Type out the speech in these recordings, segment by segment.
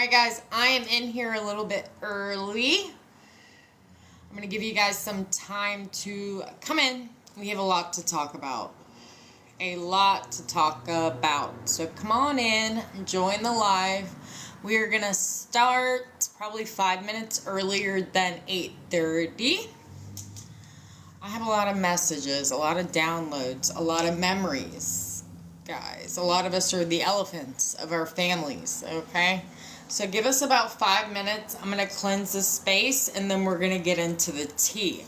Alright guys, I am in here a little bit early. I'm going to give you guys some time to come in. We have a lot to talk about. So come on in, join the live. We are going to start probably 5 minutes earlier than 8:30. I have a lot of messages, a lot of downloads, a lot of memories, guys. A lot of us are the elephants of our families, okay? So give us about 5 minutes. I'm going to cleanse the space, and then we're going to get into the tea.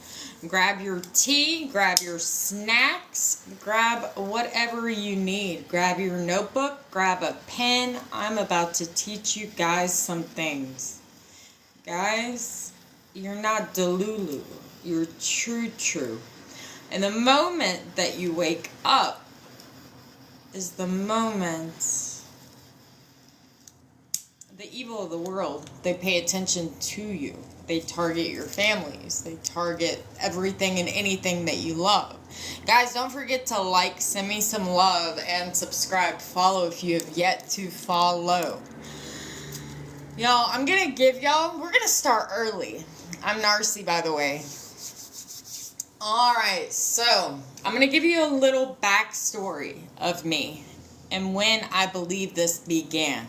Grab your tea, grab your snacks, grab whatever you need. Grab your notebook, grab a pen. I'm about to teach you guys some things. Guys, you're not delulu. You're true. And the moment that you wake up is the moment the evil of the world, they pay attention to you. They target your families. They target everything and anything that you love. Guys, don't forget to like, send me some love, and subscribe. Follow if you have yet to follow. Y'all, I'm going to give y'all, we're going to start early. I'm Narcy, by the way. Alright, so I'm going to give you a little backstory of me and when I believe this began.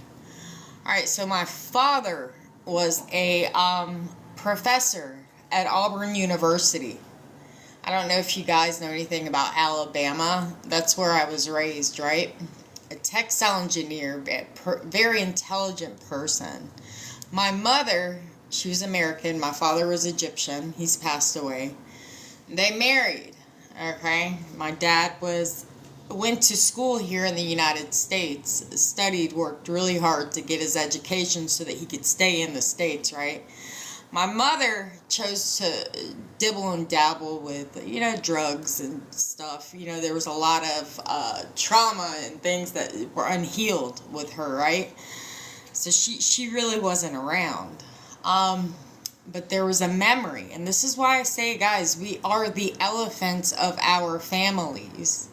Alright, so my father was a professor at Auburn University. I don't know if you guys know anything about Alabama. That's where I was raised, right? A textile engineer, very intelligent person. My mother, she was American. My father was Egyptian. He's passed away. They married, okay? My dad went to school here in the United States, studied, worked really hard to get his education so that he could stay in the States, right? My mother chose to dibble and dabble with, drugs and stuff. There was a lot of trauma and things that were unhealed with her, right? So she really wasn't around. But there was a memory, and this is why I say, guys, we are the elephants of our families.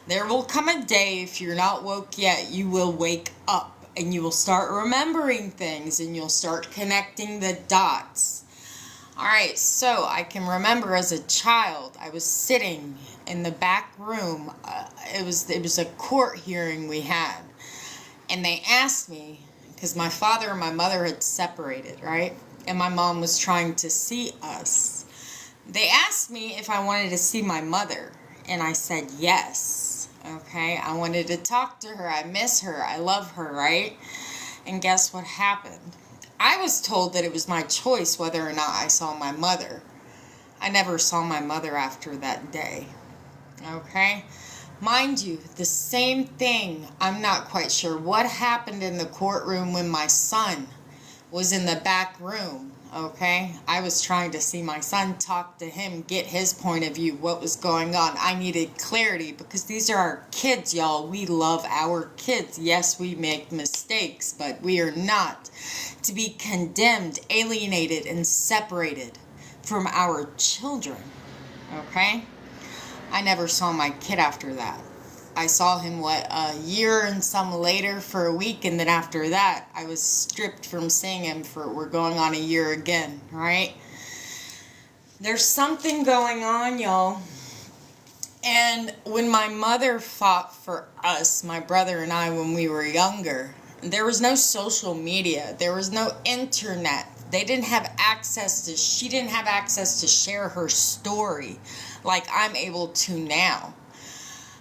There will come a day, if you're not woke yet, you will wake up and you will start remembering things and you'll start connecting the dots. Alright, so I can remember as a child, I was sitting in the back room. It was a court hearing we had. And they asked me, because my father and my mother had separated, right? And my mom was trying to see us. They asked me if I wanted to see my mother. And I said yes. Okay, I wanted to talk to her. I miss her. I love her, right? And guess what happened? I was told that it was my choice whether or not I saw my mother. I never saw my mother after that day. Okay? Mind you, the same thing, I'm not quite sure what happened in the courtroom when my son was in the back room. Okay, I was trying to see my son, talk to him, get his point of view, what was going on. I needed clarity because these are our kids, y'all. We love our kids. Yes, we make mistakes, but we are not to be condemned, alienated, and separated from our children. Okay, I never saw my kid after that. I saw him, a year and some later for a week, and then after that, I was stripped from seeing him we're going on a year again, right? There's something going on, y'all. And when my mother fought for us, my brother and I, when we were younger, there was no social media. There was no internet. She didn't have access to share her story like I'm able to now.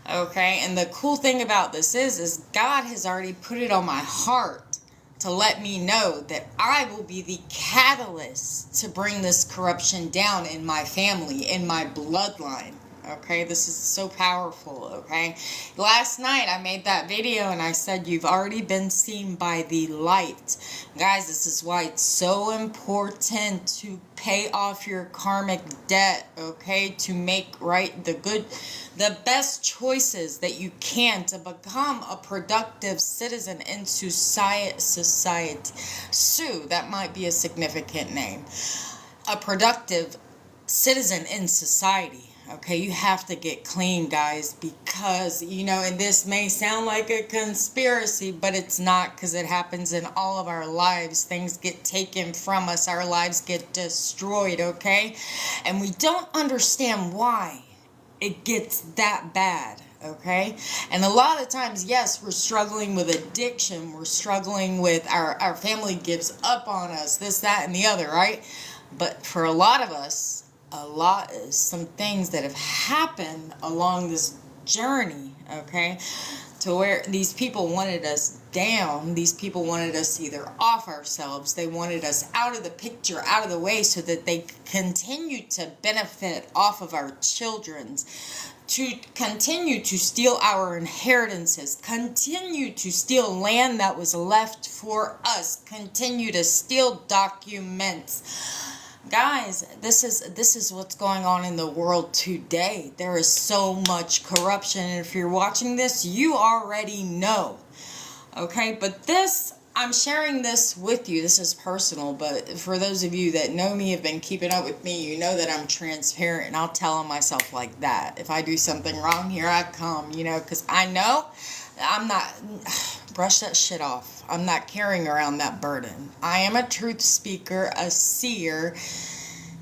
Okay, and the cool thing about this is God has already put it on my heart to let me know that I will be the catalyst to bring this corruption down in my family, in my bloodline. Okay, this is so powerful, okay? Last night I made that video and I said you've already been seen by the light. Guys, this is why it's so important to pay off your karmic debt, okay? To make right the best choices that you can to become a productive citizen in society. Sue, that might be a significant name. A productive citizen in society. Okay, you have to get clean, guys, because, you know, and this may sound like a conspiracy, but it's not, because it happens in all of our lives. Things get taken from us. Our lives get destroyed, okay? And we don't understand why it gets that bad, okay? And a lot of times, yes, we're struggling with addiction. We're struggling with our family gives up on us, this, that, and the other, right? But for a lot of us, some things that have happened along this journey, okay, to where these people wanted us down. These people wanted us either off ourselves. They wanted us out of the picture, out of the way, so that they continue to benefit off of our children's, to continue to steal our inheritances, continue to steal land that was left for us, continue to steal documents. Guys, this is what's going on in the world today. There is so much corruption, and if you're watching this, you already know. Okay, but this, I'm sharing this with you. This is personal, but for those of you that know me, have been keeping up with me, you know that I'm transparent, and I'll tell myself like that. If I do something wrong, here I come, you know, because I know I'm not, brush that shit off. I'm not carrying around that burden. I am a truth speaker, a seer,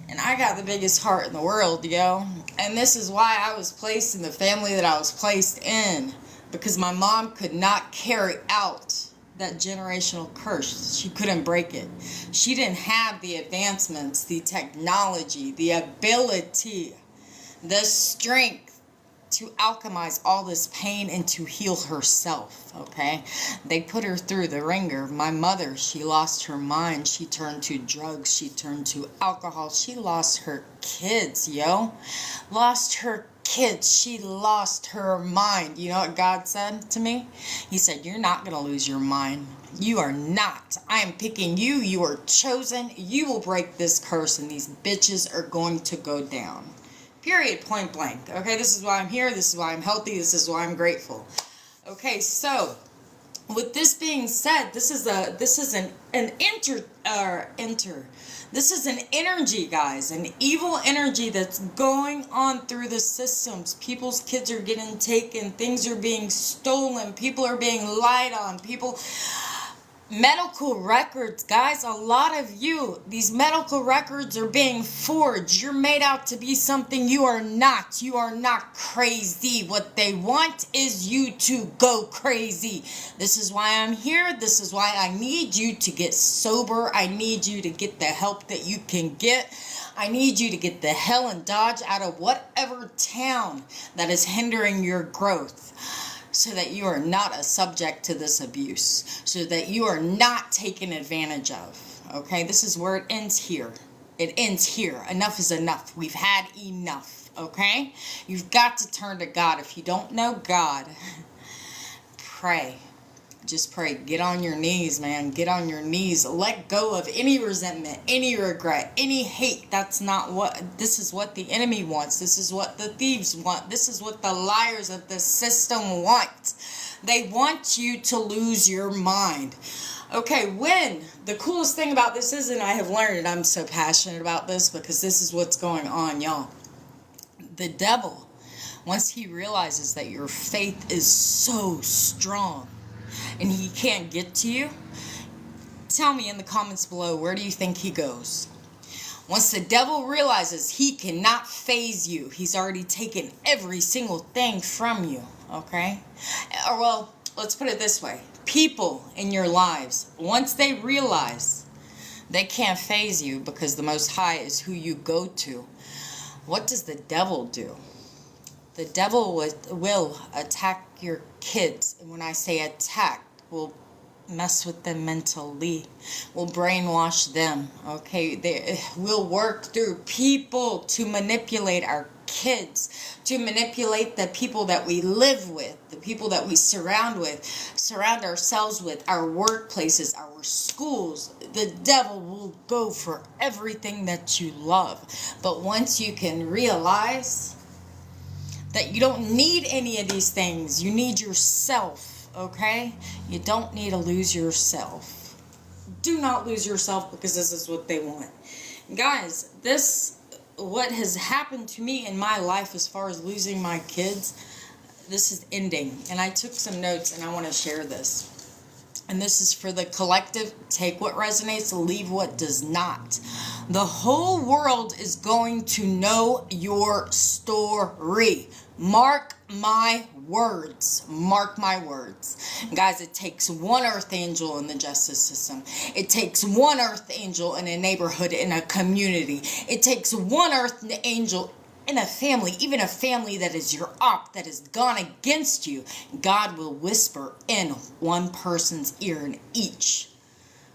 and I got the biggest heart in the world, yo. And this is why I was placed in the family that I was placed in, because my mom could not carry out that generational curse. She couldn't break it. She didn't have the advancements, the technology, the ability, the strength to alchemize all this pain and to heal herself, okay? They put her through the ringer. My mother, she lost her mind. She turned to drugs. She turned to alcohol. She lost her kids, yo. Lost her kids. She lost her mind. You know what God said to me? He said, you're not going to lose your mind. You are not. I am picking you. You are chosen. You will break this curse, and these bitches are going to go down. Period, point blank. Okay, this is why I'm here. This is why I'm healthy. This is why I'm grateful. Okay, so with this being said, this is an energy, guys, an evil energy that's going on through the systems. People's kids are getting taken. Things are being stolen. People are being lied on. Medical records, guys, a lot of you, these medical records are being forged. You're made out to be something you are not. You are not crazy. What they want is you to go crazy. This is why I'm here. This is why I need you to get sober. I need you to get the help that you can get. I need you to get the hell and dodge out of whatever town that is hindering your growth, so that you are not a subject to this abuse, so that you are not taken advantage of. Okay, this is where it ends here. It ends here. Enough is enough. We've had enough, okay? You've got to turn to God. If you don't know God, pray. Just pray. Get on your knees, man. Get on your knees. Let go of any resentment, any regret, any hate. This is what the enemy wants. This is what the thieves want. This is what the liars of the system want. They want you to lose your mind. Okay, the coolest thing about this is, and I have learned, and I'm so passionate about this because this is what's going on, y'all. The devil, once he realizes that your faith is so strong, and he can't get to you, tell me in the comments below, where do you think he goes? Once the devil realizes he cannot phase you, he's already taken every single thing from you, okay? Or, well, let's put it this way. People in your lives, once they realize they can't phase you because the Most High is who you go to, what does the devil do? The devil will attack your kids. And when I say attack, will mess with them mentally. Will brainwash them. Okay, we'll work through people to manipulate our kids, to manipulate the people that we live with, the people that we surround ourselves with, our workplaces, our schools. The devil will go for everything that you love. But once you can realize that you don't need any of these things. You need yourself, okay? You don't need to lose yourself. Do not lose yourself, because this is what they want. Guys, this what has happened to me in my life as far as losing my kids, this is ending. And I took some notes and I want to share this. And this is for the collective. Take what resonates, leave what does not. The whole world is going to know your story. Mark my words. Mark my words. Guys, it takes one earth angel in the justice system. It takes one earth angel in a neighborhood, in a community. It takes one earth angel in a family, even a family that is your op, that has gone against you. God will whisper in one person's ear in each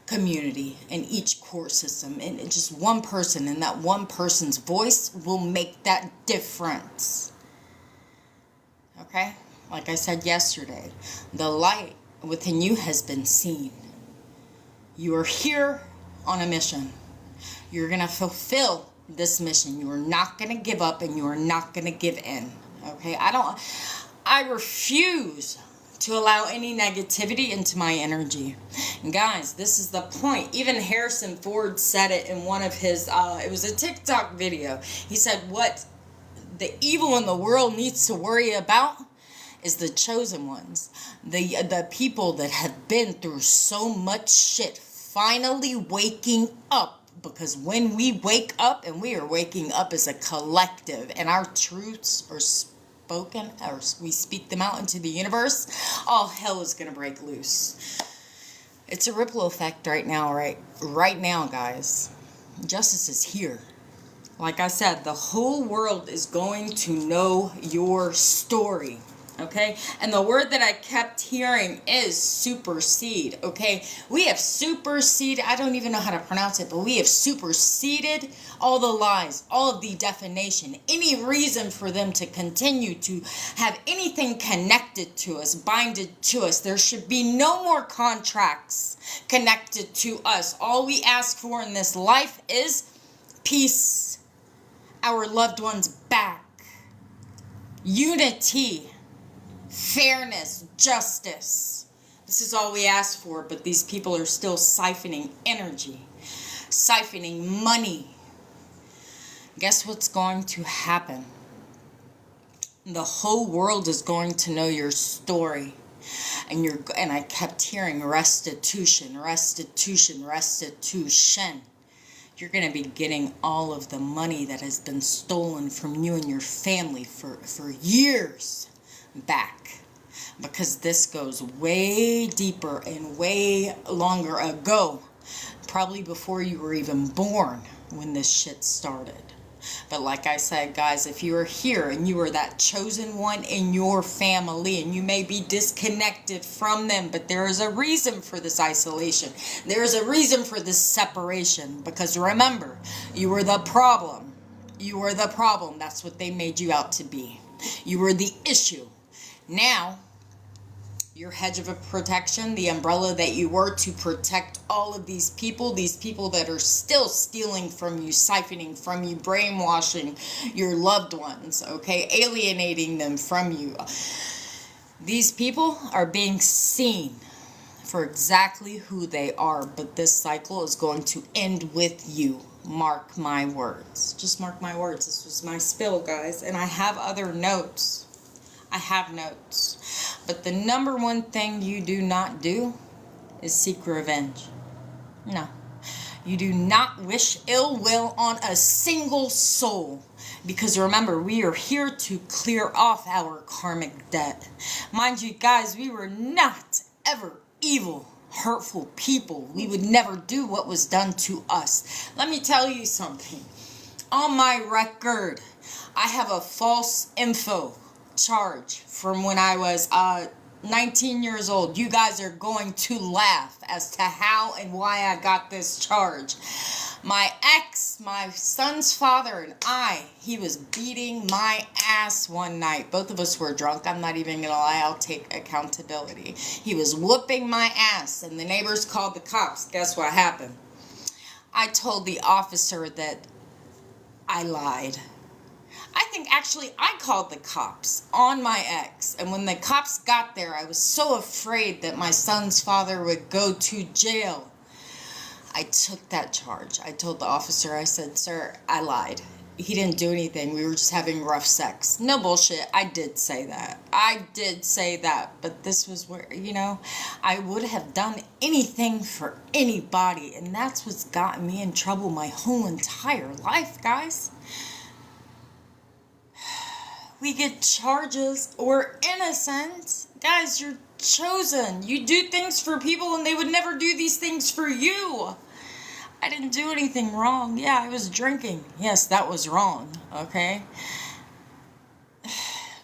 community, in each court system, and just one person, and that one person's voice will make that difference. Okay? Like I said yesterday, the light within you has been seen. You are here on a mission. You're going to fulfill this mission. You are not going to give up, and you are not going to give in. Okay? I refuse to allow any negativity into my energy. And guys, this is the point. Even Harrison Ford said it in one of his, it was a TikTok video. He said, what the evil in the world needs to worry about is the chosen ones. The people that have been through so much shit finally waking up. Because when we wake up, and we are waking up as a collective, and our truths are spoken, or we speak them out into the universe, all hell is going to break loose. It's a ripple effect right now, right now, guys. Justice is here. Like I said, the whole world is going to know your story. Okay, and the word that I kept hearing is supersede. Okay, we have superseded, I don't even know how to pronounce it, but we have superseded all the lies, all of the defamation, any reason for them to continue to have anything connected to us, binded to us. There should be no more contracts connected to us. All we ask for in this life is peace, our loved ones back, unity, fairness, justice. This is all we ask for, but these people are still siphoning energy, siphoning money. Guess what's going to happen? The whole world is going to know your story. And I kept hearing restitution, restitution, restitution. You're going to be getting all of the money that has been stolen from you and your family for years back, because this goes way deeper and way longer ago, probably before you were even born when this shit started. But like I said, guys, if you are here and you are that chosen one in your family, and you may be disconnected from them, but there is a reason for this isolation. There is a reason for this separation, because remember, you were the problem. You were the problem. That's what they made you out to be. You were the issue. Now, your hedge of a protection, the umbrella that you were to protect all of these people that are still stealing from you, siphoning from you, brainwashing your loved ones, okay, alienating them from you. These people are being seen for exactly who they are, but this cycle is going to end with you. Mark my words. Just mark my words. This was my spill, guys, and I have other notes. I have notes. But the number one thing you do not do is seek revenge. No. You do not wish ill will on a single soul. Because remember, we are here to clear off our karmic debt. Mind you, guys, we were not ever evil, hurtful people. We would never do what was done to us. Let me tell you something. On my record, I have a false info charge from when I was 19 years old. You guys are going to laugh as to how and why I got this charge. My ex, my son's father, and he was beating my ass one night. Both of us were drunk. I'm not even gonna lie, I'll take accountability. He was whooping my ass, and the neighbors called the cops. Guess what happened? I told the officer that I lied. I think actually I called the cops on my ex. And when the cops got there, I was so afraid that my son's father would go to jail. I took that charge. I told the officer, I said, sir, I lied. he didn't do anything. We were just having rough sex. No bullshit. I did say that. I did say that. But this was where, I would have done anything for anybody. And that's what's gotten me in trouble my whole entire life, guys. We get charges. We're innocent. Guys, you're chosen. You do things for people and they would never do these things for you. I didn't do anything wrong. Yeah, I was drinking. Yes, that was wrong. Okay?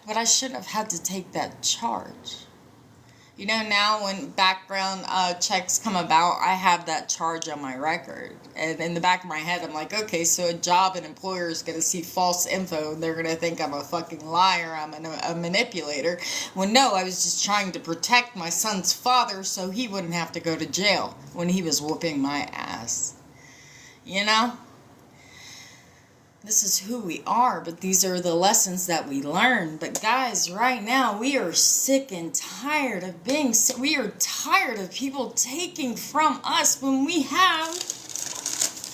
But I shouldn't have had to take that charge. Now when background checks come about, I have that charge on my record. And in the back of my head, I'm like, okay, so a job and employer is going to see false info. They're going to think I'm a fucking liar. I'm a manipulator. Well, no, I was just trying to protect my son's father so he wouldn't have to go to jail when he was whooping my ass. This is who we are, but these are the lessons that we learn. But guys, right now, we are sick and tired of being sick. We are tired of people taking from us when we have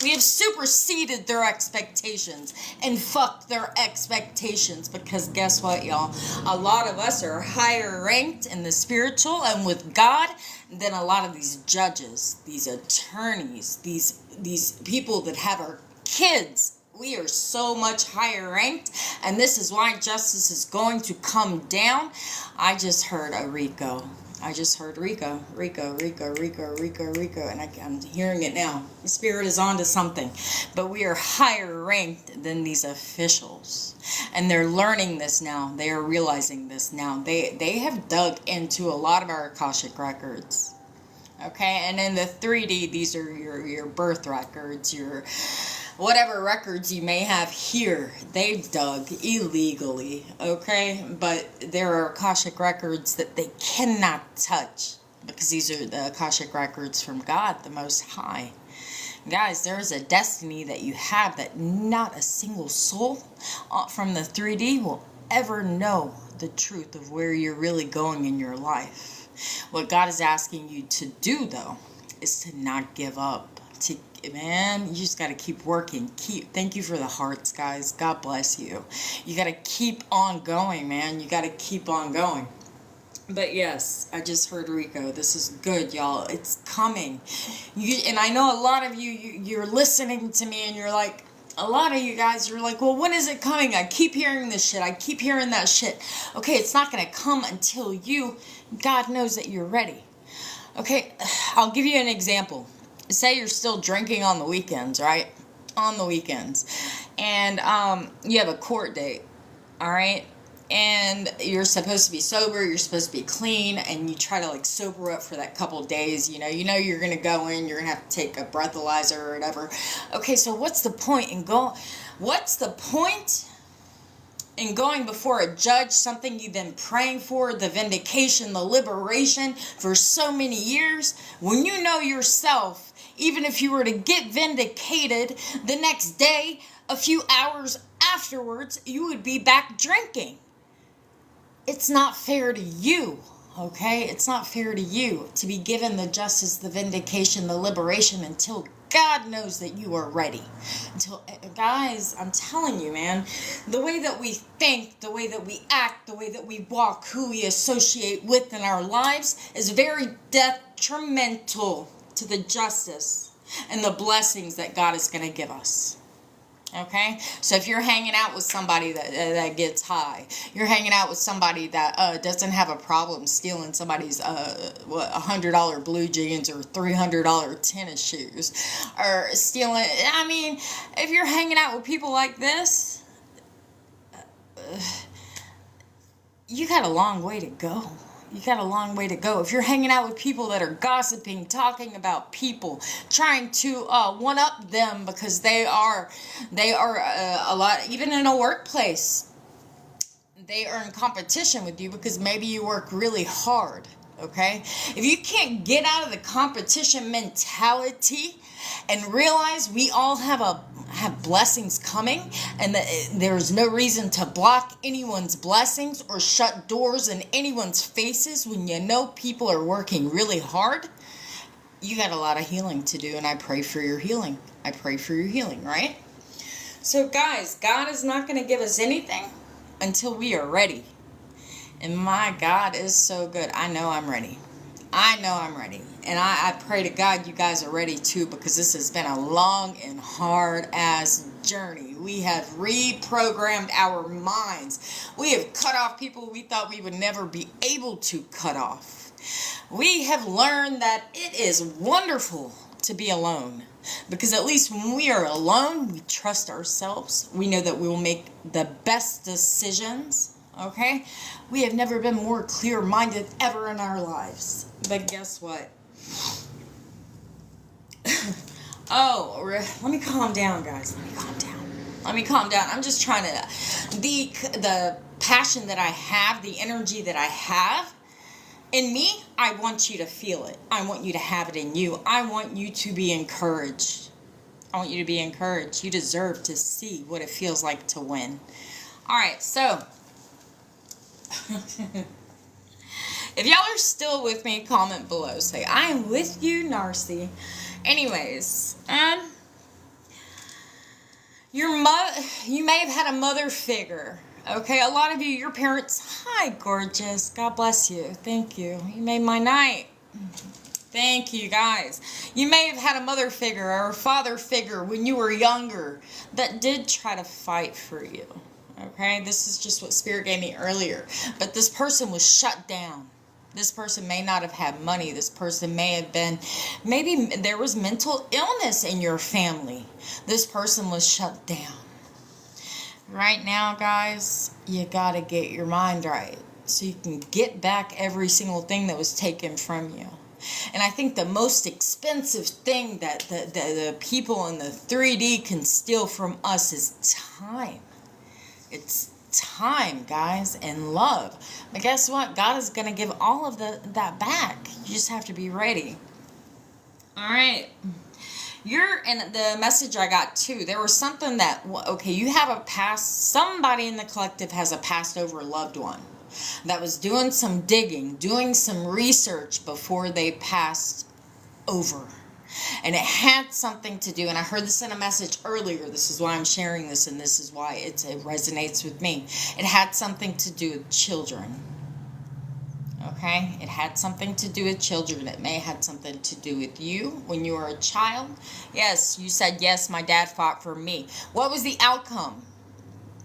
superseded their expectations and fucked their expectations. Because guess what, y'all? A lot of us are higher ranked in the spiritual and with God than a lot of these judges, these attorneys, these people that have our kids. We are so much higher ranked, and this is why justice is going to come down. I just heard a Rico. I just heard Rico, and I'm hearing it now. The spirit is on to something. But we are higher ranked than these officials. And they're learning this now. They are realizing this now. They have dug into a lot of our Akashic records. Okay, and in the 3D, these are your birth records, your whatever records you may have here. They've dug illegally, okay? But there are Akashic records that they cannot touch because these are the Akashic records from God, the Most High. Guys, there is a destiny that you have that not a single soul from the 3D will ever know the truth of where you're really going in your life. What God is asking you to do, though, is to not give up. Man, you just got to keep working. Thank you for the hearts, guys. God bless you. You got to keep on going, man. You got to keep on going. But yes, I just heard Rico. This is good, y'all. It's coming. And I know a lot of you're listening to me and you're like, a lot of you guys are like, well, when is it coming? I keep hearing this shit. I keep hearing that shit. Okay, it's not going to come until God knows that you're ready. Okay, I'll give you an example. Say you're still drinking on the weekends, right? On the weekends. And you have a court date, all right? And you're supposed to be sober, you're supposed to be clean, and you try to sober up for that couple days. You know you're going to go in, you're going to have to take a breathalyzer or whatever. Okay, so what's the point in going before a judge, something you've been praying for, the vindication, the liberation for so many years, when you know yourself, even if you were to get vindicated the next day, a few hours afterwards, you would be back drinking. It's not fair to you, okay? It's not fair to you to be given the justice, the vindication, the liberation until God knows that you are ready. Guys, I'm telling you, man, the way that we think, the way that we act, the way that we walk, who we associate with in our lives is very detrimental to the justice and the blessings that God is going to give us. Okay? So if you're hanging out with somebody that gets high, you're hanging out with somebody that doesn't have a problem stealing somebody's $100 blue jeans or $300 tennis shoes, or stealing, if you're hanging out with people like this, you got a long way to go. You got a long way to go. If you're hanging out with people that are gossiping, talking about people, trying to one-up them because they are a lot, even in a workplace, they are in competition with you because maybe you work really hard, okay? If you can't get out of the competition mentality and realize we all have blessings coming, and that there's no reason to block anyone's blessings or shut doors in anyone's faces when you know people are working really hard, you got a lot of healing to do, and I pray for your healing. I pray for your healing, right? So guys, God is not going to give us anything until we are ready. And my God is so good. I know I'm ready. I know I'm ready. And I pray to God you guys are ready too, because this has been a long and hard ass journey. We have reprogrammed our minds. We have cut off people we thought we would never be able to cut off. We have learned that it is wonderful to be alone, because at least when we are alone, we trust ourselves. We know that we will make the best decisions. Okay? We have never been more clear-minded ever in our lives. But guess what? Let me calm down, guys. Let me calm down. I'm just trying to... The passion that I have, the energy that I have in me, I want you to feel it. I want you to have it in you. I want you to be encouraged. I want you to be encouraged. You deserve to see what it feels like to win. Alright, so... if y'all are still with me, comment below. Say, I am with you, Narcy. Anyways, you may have had a mother figure. Okay, a lot of you, your parents, hi, gorgeous. God bless you. Thank you. You made my night. Thank you, guys. You may have had a mother figure or a father figure when you were younger that did try to fight for you. Okay, this is just what Spirit gave me earlier. But this person was shut down. This person may not have had money. This person may have been, maybe there was mental illness in your family. This person was shut down. Right now, guys, you got to get your mind right so you can get back every single thing that was taken from you. And I think the most expensive thing that the people in the 3D can steal from us is time. It's time, guys, and love. But guess what? God is going to give all of that back. You just have to be ready. All right. And the message I got too, there was something that, okay, you have a past, somebody in the collective has a passed over loved one that was doing some digging, doing some research before they passed over. And it had something to do, and I heard this in a message earlier, this is why I'm sharing this, and this is why it resonates with me. It had something to do with children. Okay? It had something to do with children. It may have had something to do with you when you were a child. Yes, you said, yes, my dad fought for me. What was the outcome?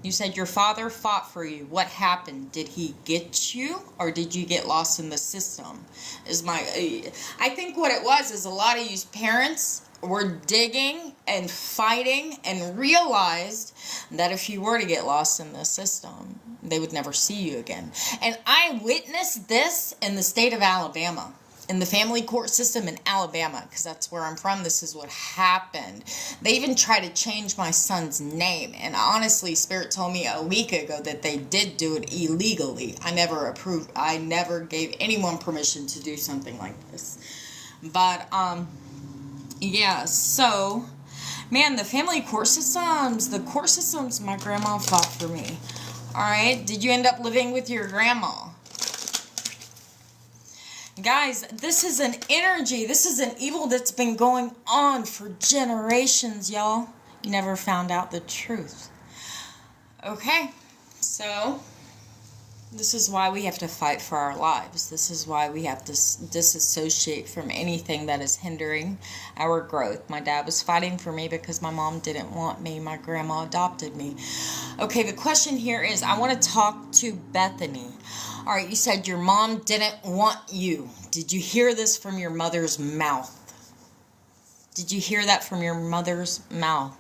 You said your father fought for you. What happened? Did he get you, or did you get lost in the system? I think what it was is a lot of you parents were digging and fighting and realized that if you were to get lost in the system, they would never see you again. And I witnessed this in the state of Alabama. In the family court system in Alabama, because that's where I'm from. This is what happened. They even tried to change my son's name, and honestly, Spirit told me a week ago that they did do it illegally. I never approved. I never gave anyone permission to do something like this. But yeah. So, man, the family court systems. The court systems. My grandma fought for me. All right. Did you end up living with your grandma? Guys, this is an energy, this is an evil that's been going on for generations, y'all. You never found out the truth. Okay, so this is why we have to fight for our lives. This is why we have to disassociate from anything that is hindering our growth. My dad was fighting for me because my mom didn't want me. My grandma adopted me. Okay, the question here is, I want to talk to Bethany. All right, you said your mom didn't want you. Did you hear this from your mother's mouth? Did you hear that from your mother's mouth?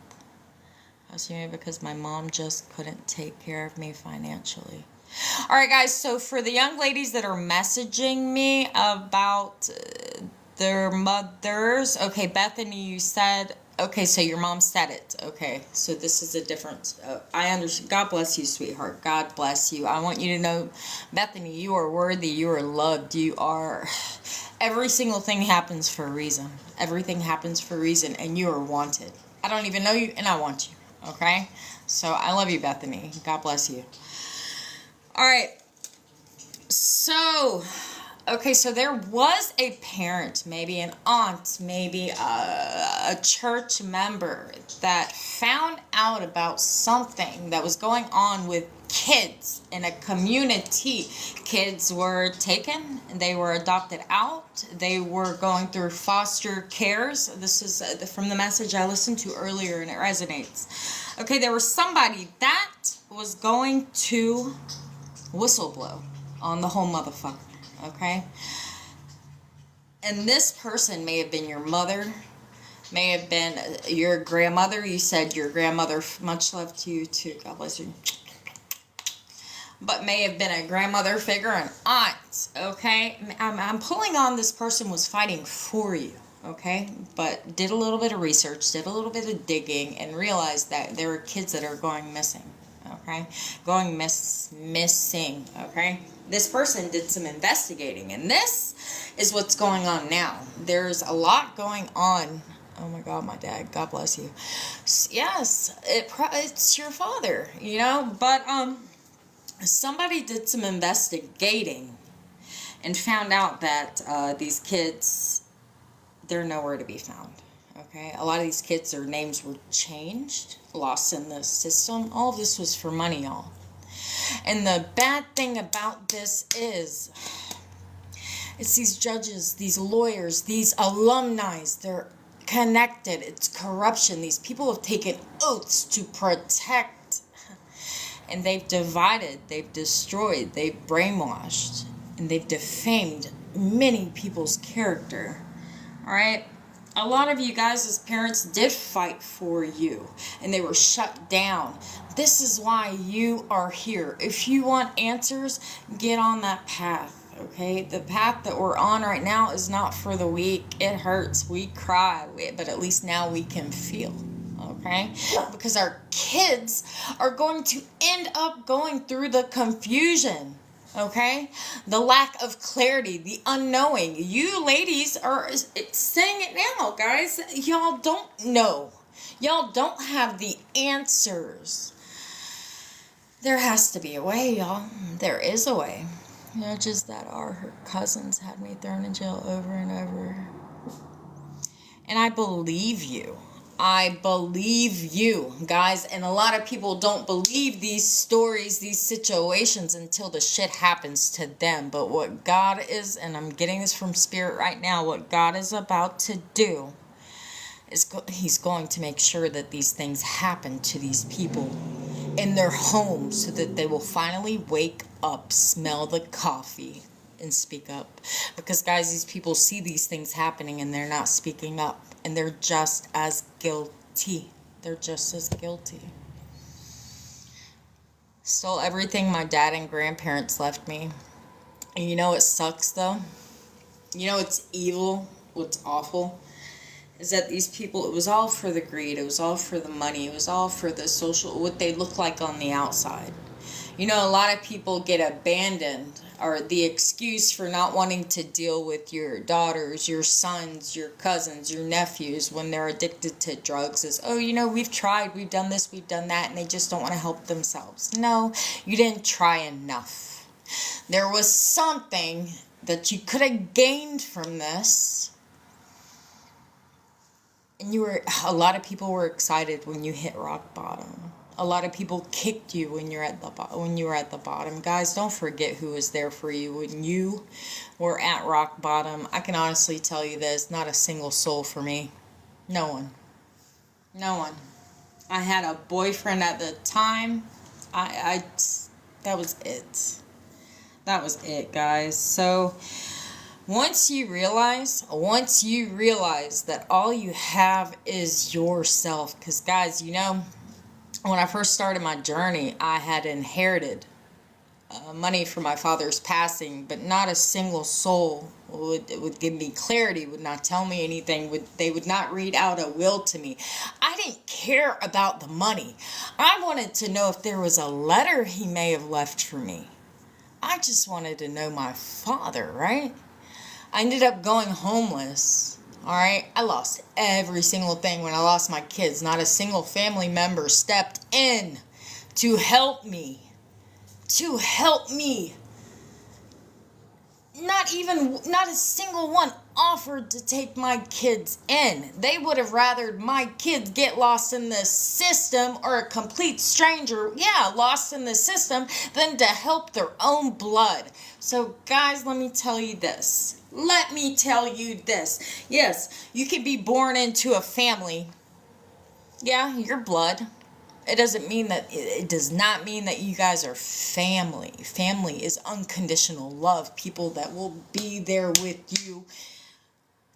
I was hearing it because my mom just couldn't take care of me financially. All right, guys, so for the young ladies that are messaging me about their mothers, okay, Bethany, you said, okay, so your mom said it. Okay, so this is a different, I understand. God bless you, sweetheart. God bless you. I want you to know, Bethany, you are worthy. You are loved. You are, every single thing happens for a reason. Everything happens for a reason, and you are wanted. I don't even know you, and I want you, okay? So I love you, Bethany. God bless you. All right, so Okay, so there was a parent, maybe an aunt, maybe a church member that found out about something that was going on with kids in a community. Kids were taken, they were adopted out, they were going through foster cares. This is from the message I listened to earlier, and it resonates. Okay, there was somebody that was going to whistleblow on the whole motherfucker. Okay, and this person may have been your mother, may have been your grandmother. You said your grandmother, much love to you too, God bless you, but may have been a grandmother figure, an aunt. Okay, I'm pulling on this person was fighting for you. Okay, but did a little bit of research, did a little bit of digging, and realized that there are kids that are going missing. Okay, going missing. Okay, this person did some investigating, and this is what's going on now. There's a lot going on. Oh my God, my dad, God bless you. Yes, it's your father, you know, but somebody did some investigating and found out that these kids, they're nowhere to be found. Okay, a lot of these kids, their names were changed, lost in the system. All of this was for money, y'all. And the bad thing about this is, it's these judges, these lawyers, these alumni, they're connected. It's corruption. These people have taken oaths to protect, and they've divided, they've destroyed, they've brainwashed, and they've defamed many people's character. All right? A lot of you guys as parents did fight for you, and they were shut down. This is why you are here. If you want answers, get on that path, okay? The path that we're on right now is not for the weak. It hurts. We cry, but at least now we can feel, okay? Because our kids are going to end up going through the confusion. Okay, the lack of clarity, the unknowing. You ladies are saying it now, guys. Y'all don't know. Y'all don't have the answers. There has to be a way, y'all. There is a way. Judges that are her cousins had me thrown in jail over and over. And I believe you. I believe you, guys, and a lot of people don't believe these stories, these situations, until the shit happens to them. But what God is, and I'm getting this from Spirit right now, what God is about to do is He's going to make sure that these things happen to these people in their homes, so that they will finally wake up, smell the coffee, and speak up. Because, guys, these people see these things happening and they're not speaking up. And they're just as guilty. They're just as guilty. Stole everything my dad and grandparents left me. And you know what sucks, though? You know what's evil? What's awful? Is that these people, it was all for the greed. It was all for the money. It was all for the social, what they look like on the outside. You know, a lot of people get abandoned, or the excuse for not wanting to deal with your daughters, your sons, your cousins, your nephews when they're addicted to drugs is, oh, you know, we've tried, we've done this, we've done that, and they just don't want to help themselves. No, you didn't try enough. There was something that you could have gained from this. And a lot of people were excited when you hit rock bottom. A lot of people kicked you when you were at the bottom. Guys, don't forget who was there for you when you were at rock bottom. I can honestly tell you this, not a single soul for me. No one. No one. I had a boyfriend at the time. That was it. That was it, guys. So once you realize that all you have is yourself, because guys, you know, when I first started my journey, I had inherited money from my father's passing, but not a single soul would give me clarity, would not tell me anything, they would not read out a will to me. I didn't care about the money. I wanted to know if there was a letter he may have left for me. I just wanted to know my father, right? I ended up going homeless. Alright, I lost every single thing when I lost my kids. Not a single family member stepped in to help me. To help me. not a single one offered to take my kids in. They would have rather my kids get lost in the system, or a complete stranger, lost in the system, than to help their own blood. So guys, let me tell you this. Yes, you can be born into a family. Yeah, your blood. It does not mean that you guys are family. Family is unconditional love. People that will be there with you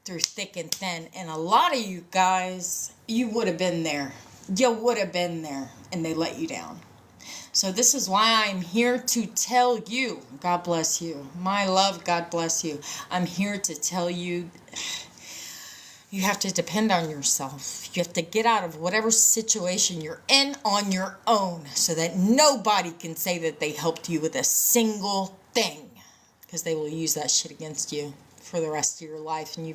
through thick and thin. And a lot of you guys, you would have been there. You would have been there, and they let you down. So this is why I'm here to tell you, God bless you. My love, God bless you. I'm here to tell you, you have to depend on yourself. You have to get out of whatever situation you're in on your own, so that nobody can say that they helped you with a single thing, because they will use that shit against you for the rest of your life, and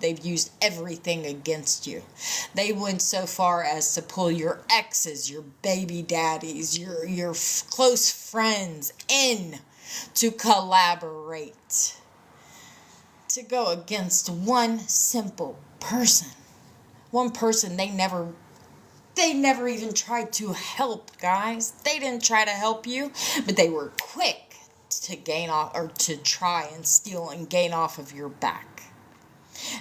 they've used everything against you. They went so far as to pull your exes, your baby daddies, your close friends in to collaborate, to go against one simple person. One person they never even tried to help, guys. They didn't try to help you, but they were quick to gain off, or to try and steal and gain off of your back.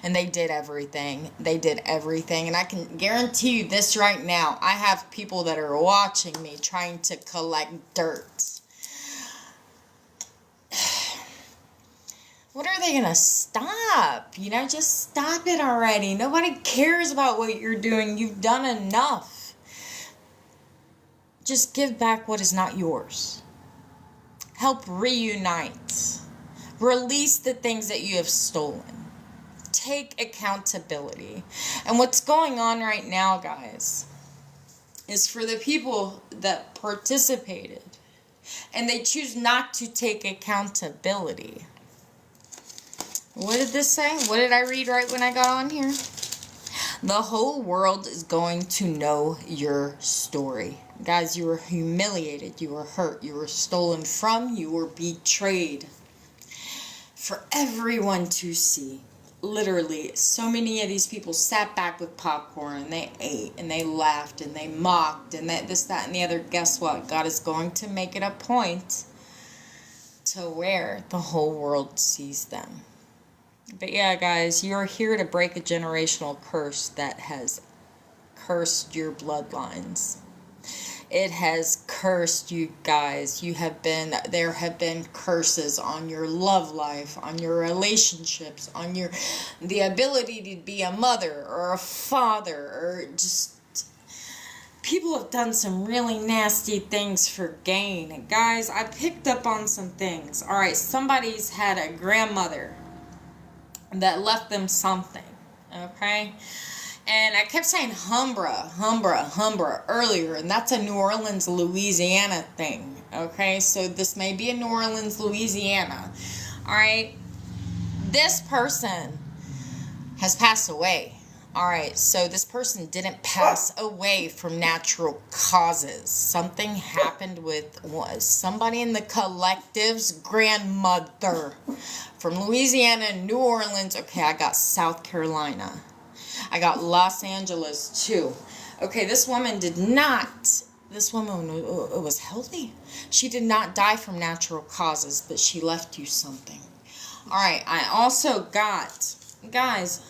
And they did everything. And I can guarantee you this right now. I have people that are watching me trying to collect dirt. What are they going to stop? Just stop it already. Nobody cares about what you're doing. You've done enough. Just give back what is not yours. Help reunite. Release the things that you have stolen. Take accountability. And what's going on right now, guys, is for the people that participated and they choose not to take accountability. What did this say? What did I read right when I got on here? The whole world is going to know your story. Guys, you were humiliated. You were hurt. You were stolen from. You were betrayed. For everyone to see. Literally, so many of these people sat back with popcorn and they ate and they laughed and they mocked and this, that, and the other. Guess what? God is going to make it a point to where the whole world sees them. But yeah, guys, you're here to break a generational curse that has cursed your bloodlines. It has cursed you guys. There have been curses on your love life, on your relationships, on the ability to be a mother or a father, or just people have done some really nasty things for gain. Guys, I picked up on some things. All right, somebody's had a grandmother that left them something, okay? And I kept saying Humbra earlier, and that's a New Orleans, Louisiana thing, okay? So this may be in New Orleans, Louisiana, all right? This person has passed away, all right? So this person didn't pass away from natural causes. Something happened with somebody in the collective's grandmother. From Louisiana and New Orleans. Okay, I got South Carolina. I got Los Angeles too. Okay, this woman was healthy. She did not die from natural causes, but she left you something. Alright, I also got, guys,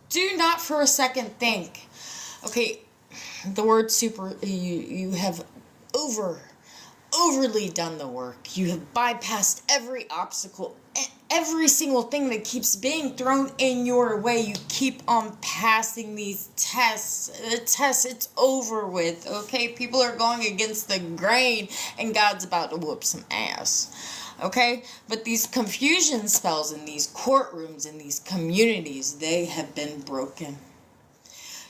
do not for a second think, okay, the word you have overly done the work. You have bypassed every obstacle, every single thing that keeps being thrown in your way. You keep on passing these tests. The test, it's over with, okay? People are going against the grain, and God's about to whoop some ass, okay? But these confusion spells in these courtrooms, in these communities, they have been broken.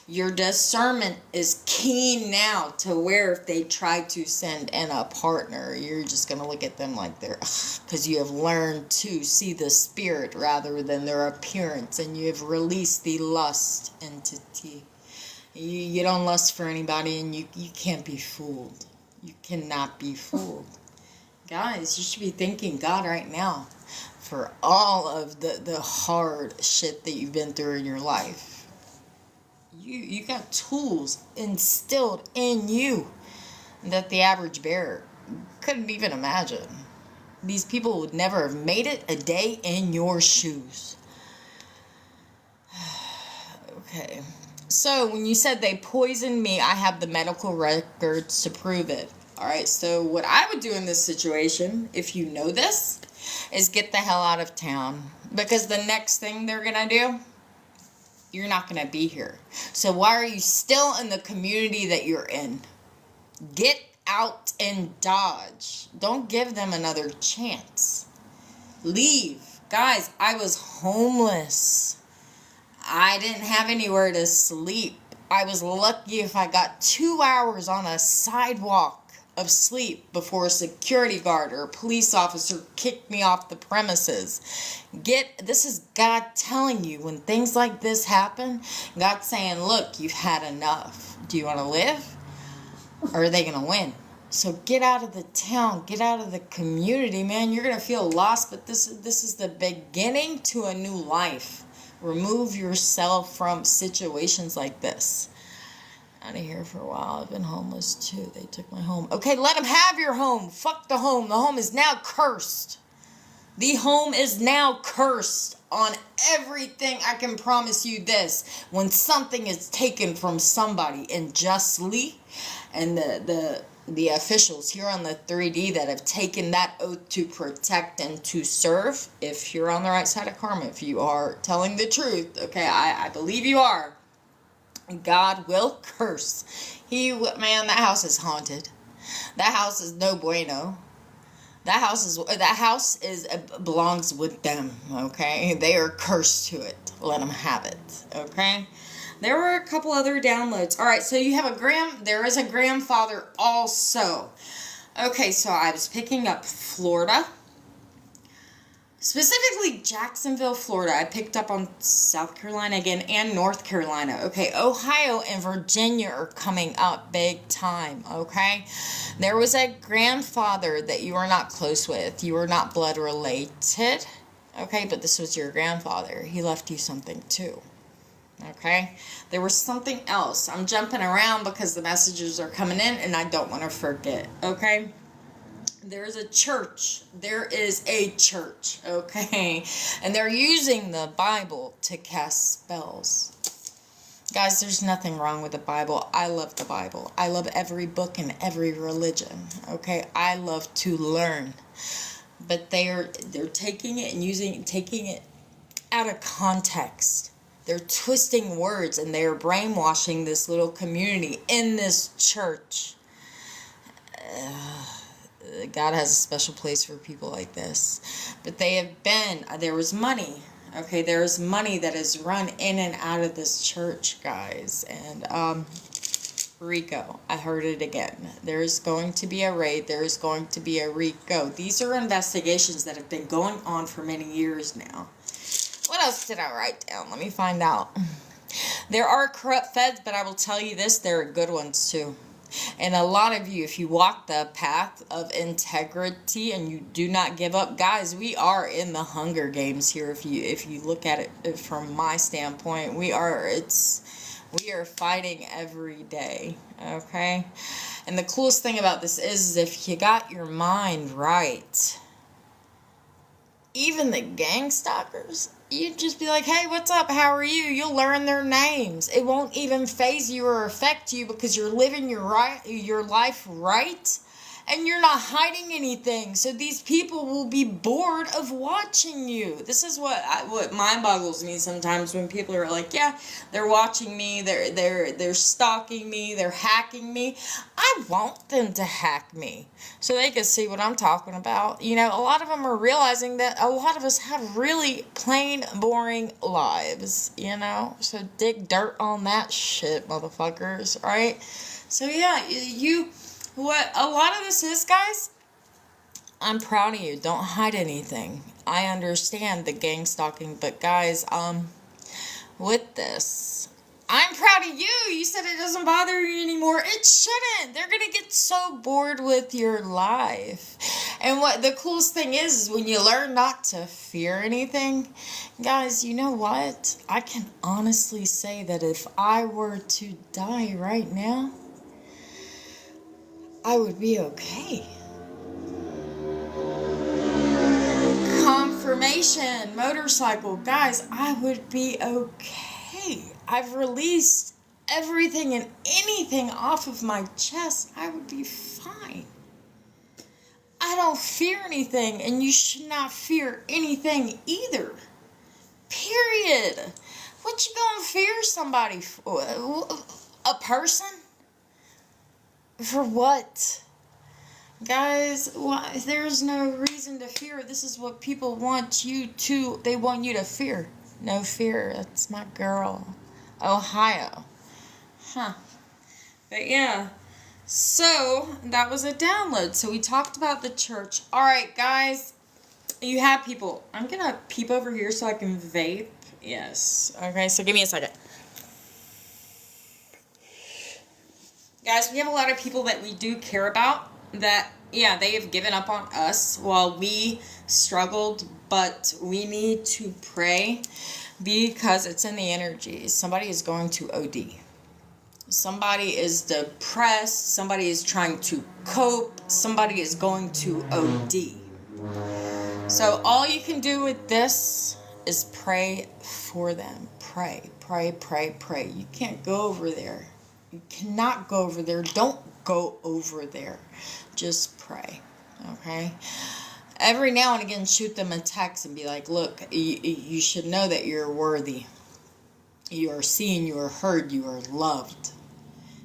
Your discernment is keen now to where if they try to send in a partner, you're just going to look at them like they're, because you have learned to see the spirit rather than their appearance, and you have released the lust entity. You don't lust for anybody, and you can't be fooled. You cannot be fooled. Guys, you should be thanking God right now. for all of the hard shit that you've been through in your life. You got tools instilled in you that the average bear couldn't even imagine. These people would never have made it a day in your shoes. Okay. So when you said they poisoned me, I have the medical records to prove it. Alright, so what I would do in this situation, if you know this, is get the hell out of town. Because the next thing they're going to do, you're not going to be here. So why are you still in the community that you're in? Get out and dodge. Don't give them another chance. Leave. Guys, I was homeless. I didn't have anywhere to sleep. I was lucky if I got 2 hours on a sidewalk of sleep before a security guard or a police officer kicked me off the premises. This is God telling you when things like this happen. God's saying, look, you've had enough. Do you want to live? Or are they going to win? So get out of the town. Get out of the community, man. You're going to feel lost, but this is the beginning to a new life. Remove yourself from situations like this. Out of here for a while. I've been homeless too. They took my home. Okay, let them have your home. Fuck the home. The home is now cursed. The home is now cursed on everything. I can promise you this. When something is taken from somebody unjustly, and the officials here on the 3D that have taken that oath to protect and to serve, if you're on the right side of karma, if you are telling the truth, okay, I believe you are, God will curse. Man, that house is haunted. That house is no bueno. That house belongs with them, okay? They are cursed to it. Let them have it, okay? There were a couple other downloads. All right, so you have there is a grandfather also. Okay, so I was picking up Florida. Specifically Jacksonville, Florida. I picked up on South Carolina again and North Carolina. Okay, Ohio and Virginia are coming up big time, okay? There was a grandfather that you were not close with. You were not blood related, okay? But this was your grandfather. He left you something too, okay? There was something else. I'm jumping around because the messages are coming in and I don't want to forget, okay? There's a church. There is a church, okay? And they're using the Bible to cast spells. Guys, there's nothing wrong with the Bible. I love the Bible. I love every book and every religion, okay? I love to learn. But they're taking it and taking it out of context. They're twisting words and they're brainwashing this little community in this church. God has a special place for people like this. But there was money. Okay, there is money that is run in and out of this church, guys. And, RICO, I heard it again. There is going to be a raid. There is going to be a RICO. These are investigations that have been going on for many years now. What else did I write down? Let me find out. There are corrupt feds, but I will tell you this, there are good ones too. And a lot of you, if you walk the path of integrity and you do not give up, guys, we are in the Hunger Games here. If you look at it from my standpoint, we are fighting every day, okay? And the coolest thing about this is if you got your mind right, even the gang stalkers, you'd just be like, hey, what's up? How are you? You'll learn their names. It won't even faze you or affect you because you're living your life right and you're not hiding anything. So these people will be bored of watching you. This is what mind boggles me sometimes when people are like, yeah, they're watching me, they're stalking me, they're hacking me. I want them to hack me so they can see what I'm talking about. You know, a lot of them are realizing that a lot of us have really plain, boring lives, you know? So dig dirt on that shit, motherfuckers, right? So yeah, what a lot of this is, guys, I'm proud of you. Don't hide anything. I understand the gang stalking, but guys, with this, I'm proud of you. You said it doesn't bother you anymore. It shouldn't. They're going to get so bored with your life. And what the coolest thing is when you learn not to fear anything, guys, you know what? I can honestly say that if I were to die right now, I would be okay. Confirmation, motorcycle, guys, I would be okay. I've released everything and anything off of my chest. I would be fine. I don't fear anything, and you should not fear anything either. Period. What you gonna fear somebody for? A person? For what? Guys, why? There's no reason to fear. This is what people want you to. They want you to fear. No fear. That's my girl. Ohio. Huh. But yeah. So, that was a download. So, we talked about the church. Alright, guys. You have people. I'm going to peep over here so I can vape. Yes. Okay, so give me a second. Guys, we have a lot of people that we do care about that, yeah, they have given up on us while we struggled, but we need to pray because it's in the energy. Somebody is going to OD. Somebody is depressed. Somebody is trying to cope. Somebody is going to OD. So all you can do with this is pray for them. Pray, pray, pray, pray. You can't go over there. You cannot go over there. Don't go over there. Just pray. Okay? Every now and again, shoot them a text and be like, look, you should know that you're worthy. You are seen, you are heard, you are loved.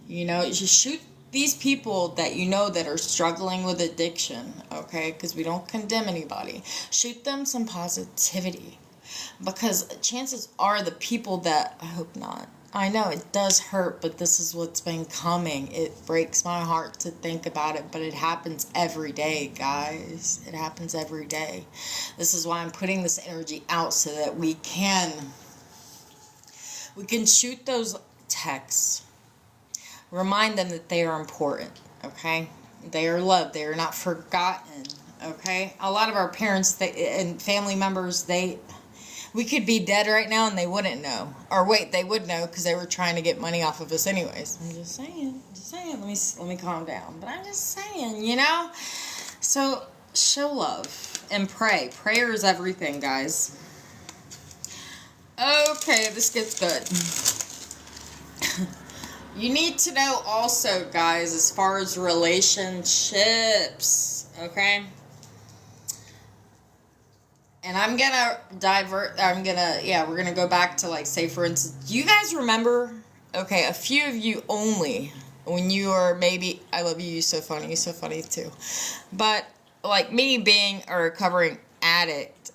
You know, just shoot these people that you know that are struggling with addiction, okay? Because we don't condemn anybody. Shoot them some positivity. Because chances are the people that, I hope not. I know it does hurt, but this is what's been coming. It breaks my heart to think about it, but it happens every day, guys. It happens every day. This is why I'm putting this energy out so that we can shoot those texts. Remind them that they are important, okay? They are loved. They are not forgotten, okay? A lot of our parents and family members, we could be dead right now and they wouldn't know. Or wait, they would know because they were trying to get money off of us anyways. I'm just saying. Let me calm down. But I'm just saying, you know? So, show love and pray. Prayer is everything, guys. Okay, this gets good. You need to know also, guys, as far as relationships, okay? And I'm gonna we're gonna go back to, like, say, for instance, do you guys remember, okay, a few of you only, when you were maybe, I love you, you're so funny too, but, like, me being a recovering addict,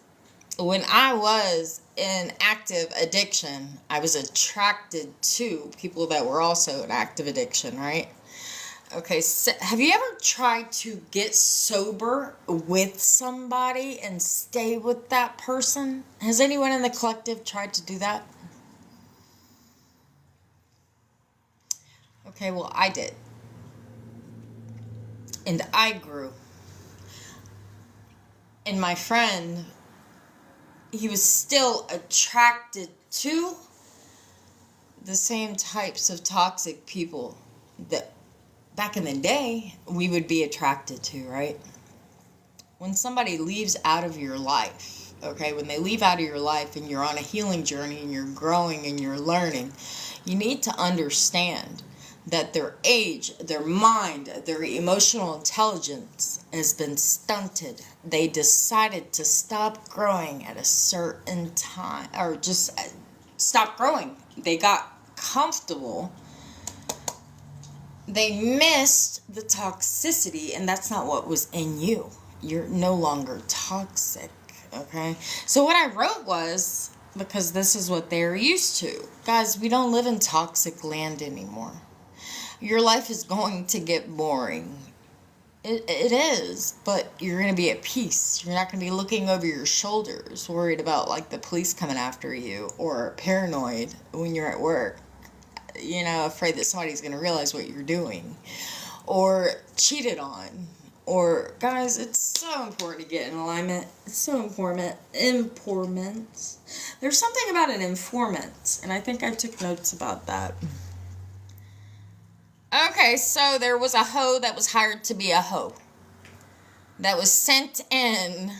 when I was in active addiction, I was attracted to people that were also in active addiction, right? Okay, so have you ever tried to get sober with somebody and stay with that person? Has anyone in the collective tried to do that? Okay, well, I did. And I grew. And my friend, he was still attracted to the same types of toxic people that back in the day we would be attracted to, right? When somebody leaves out of your life, okay, when they leave out of your life and you're on a healing journey and you're growing and you're learning, you need to understand that their age, their mind, their emotional intelligence has been stunted. They decided to stop growing at a certain time, or just stop growing. They got comfortable. They missed the toxicity, and that's not what was in you. You're no longer toxic, okay? So what I wrote was, because this is what they're used to. Guys, we don't live in toxic land anymore. Your life is going to get boring. It is, but you're going to be at peace. You're not going to be looking over your shoulders, worried about, like, the police coming after you, or paranoid when you're at work. afraid that somebody's going to realize what you're doing, or cheated on. Or, guys, it's so important to get in alignment. It's so important. Informant. There's something about an informant, and I think I took notes about that. Okay, so there was a hoe that was hired to be a hoe. That was sent in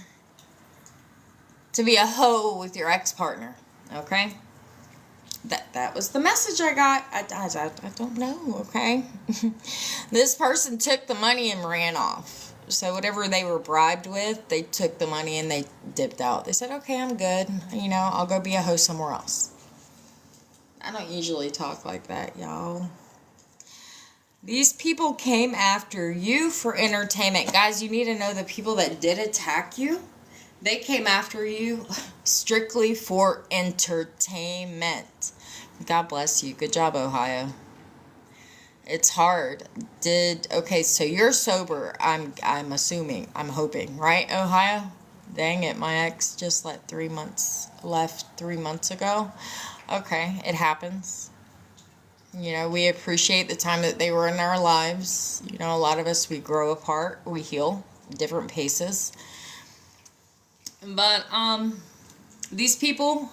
to be a hoe with your ex-partner. Okay? That was the message I got. I don't know, okay? This person took the money and ran off. So whatever they were bribed with, they took the money and they dipped out. They said, okay, I'm good. I'll go be a host somewhere else. I don't usually talk like that, y'all. These people came after you for entertainment. Guys, you need to know the people that did attack you, they came after you strictly for entertainment. God bless you. Good job, Ohio. It's hard. Okay, so you're sober, I'm assuming, I'm hoping, right, Ohio? Dang it, my ex just left 3 months ago. Okay, it happens. We appreciate the time that they were in our lives. A lot of us, we grow apart, we heal, different paces. But, these people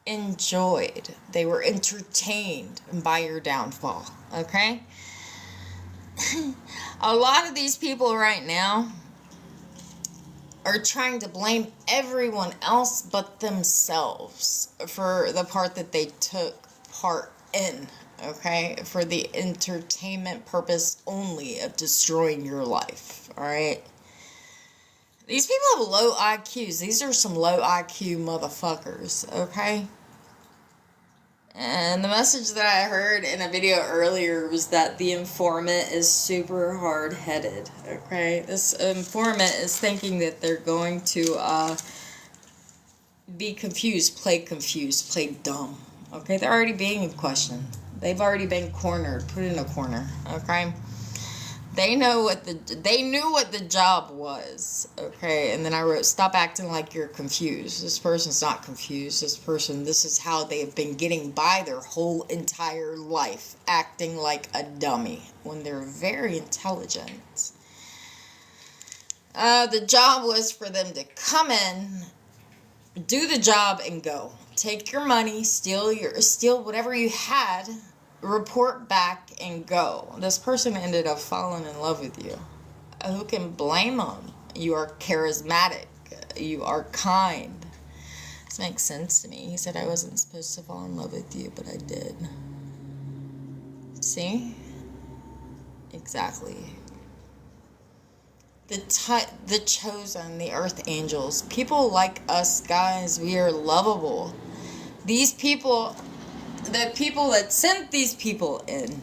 enjoyed, they were entertained by your downfall, okay? A lot of these people right now are trying to blame everyone else but themselves for the part that they took part in, okay? For the entertainment purpose only of destroying your life, all right? These people have low IQs. These are some low IQ motherfuckers, okay? And the message that I heard in a video earlier was that the informant is super hard-headed, okay? This informant is thinking that they're going to be confused, play dumb, okay? They're already being questioned. They've already been cornered, put in a corner, okay? They knew what the job was, okay? And then I wrote, stop acting like you're confused. This person's not confused. This is how they have been getting by their whole entire life, acting like a dummy when they're very intelligent. The job was for them to come in, do the job, and go. Take your money, steal whatever you had, report back, and go. This person ended up falling in love with you. Who can blame them? You are charismatic. You are kind. This makes sense to me. He said I wasn't supposed to fall in love with you, but I did. See? Exactly. The chosen, the earth angels. People like us, guys, we are lovable. These people, the people that sent these people in,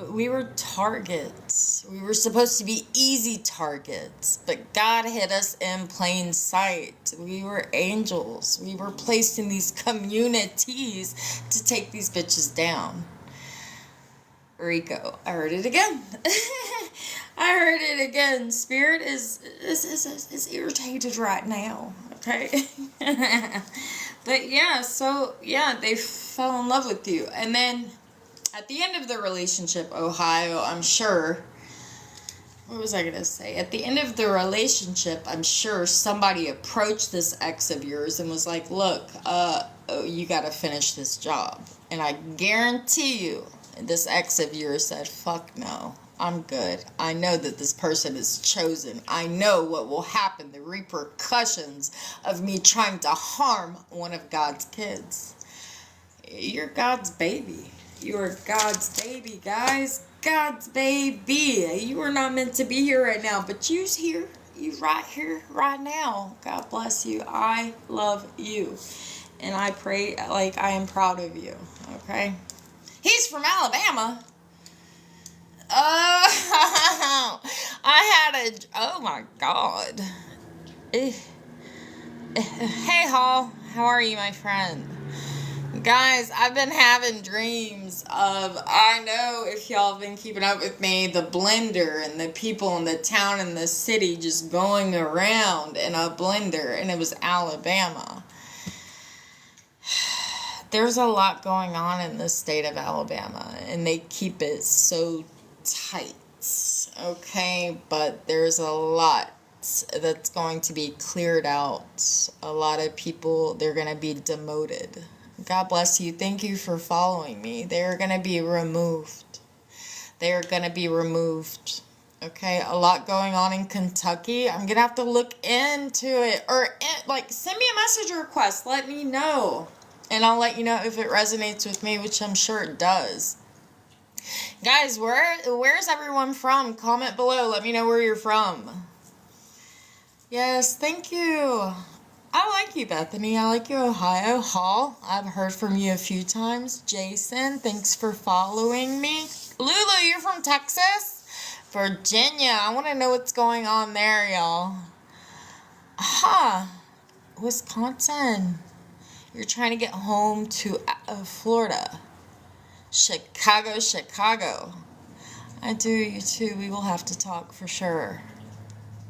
we were targets. We were supposed to be easy targets, but God hid us in plain sight. We were angels. We were placed in these communities to take these bitches down. Rico, I heard it again. I heard it again. Spirit is irritated right now. Okay. But yeah, so yeah, they fell in love with you. And then at the end of the relationship, Ohio, I'm sure, what was I going to say? At the end of the relationship, I'm sure somebody approached this ex of yours and was like, look, you got to finish this job. And I guarantee you, this ex of yours said, fuck no, I'm good. I know that this person is chosen. I know what will happen, the repercussions of me trying to harm one of God's kids. You're God's baby. You are God's baby, guys. God's baby. You are not meant to be here right now, but you's here. You right here, right now. God bless you. I love you. And I pray, like, I am proud of you. Okay? He's from Alabama. Oh, oh my God. Hey, Hall. How are you, my friend? Guys, I've been having dreams of, I know if y'all have been keeping up with me, the blender and the people in the town and the city just going around in a blender, and it was Alabama. there's a lot going on in the state of Alabama, and they keep it so tight, okay? But there's a lot that's going to be cleared out. A lot of people, they're going to be demoted. God bless you. Thank you for following me. They're going to be removed. They're going to be removed. Okay, a lot going on in Kentucky. I'm going to have to look into it. Or, like, send me a message request. Let me know. And I'll let you know if it resonates with me, which I'm sure it does. Guys, where's everyone from? Comment below. Let me know where you're from. Yes, thank you. I like you, Bethany. I like you, Ohio. Hall, I've heard from you a few times. Jason, thanks for following me. Lulu, you're from Texas? Virginia, I want to know what's going on there, y'all. Wisconsin. You're trying to get home to Florida. Chicago. I do, you too. We will have to talk for sure.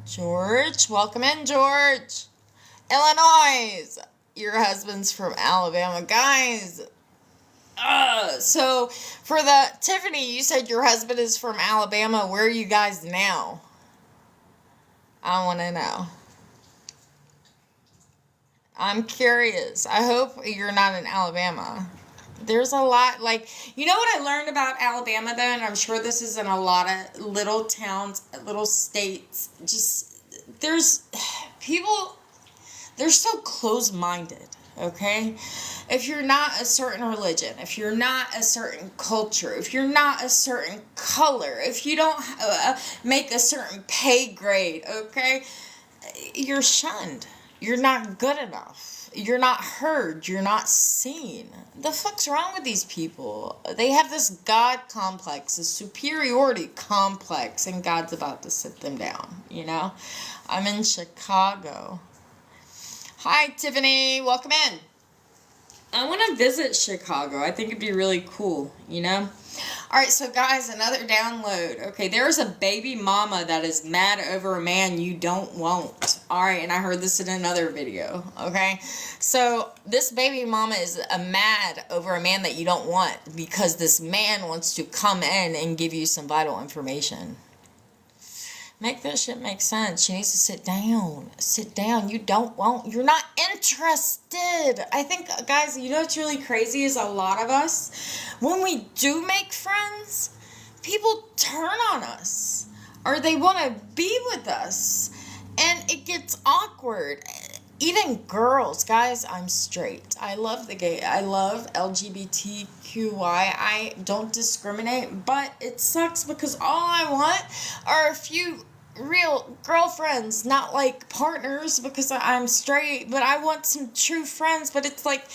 George, welcome in, George. Illinois. Your husband's from Alabama. Guys, so for the Tiffany, you said your husband is from Alabama. Where are you guys now? I want to know. I'm curious. I hope you're not in Alabama. There's a lot, like, you know what I learned about Alabama though, and I'm sure this is in a lot of little towns, little states, just, there's people, they're so close-minded. Okay, if you're not a certain religion, if you're not a certain culture, if you're not a certain color, if you don't make a certain pay grade, okay, you're shunned. You're not good enough. You're not heard. You're not seen. The fuck's wrong with these people? They have this God complex, this superiority complex, and God's about to sit them down, you know? I'm in Chicago. Hi, Tiffany. Welcome in. I want to visit Chicago. I think it'd be really cool, you know? All right, so guys, another download. Okay, there's a baby mama that is mad over a man you don't want. All right, and I heard this in another video, okay? So this baby mama is mad over a man that you don't want because this man wants to come in and give you some vital information. Make that shit make sense. She needs to sit down. Sit down. You're not interested. I think, guys, you know what's really crazy is a lot of us, when we do make friends, people turn on us. Or they want to be with us. And it gets awkward. Even girls, guys, I'm straight. I love the gay. I love LGBTQI. I don't discriminate, but it sucks because all I want are a few real girlfriends, not like partners because I'm straight, but I want some true friends. But it's like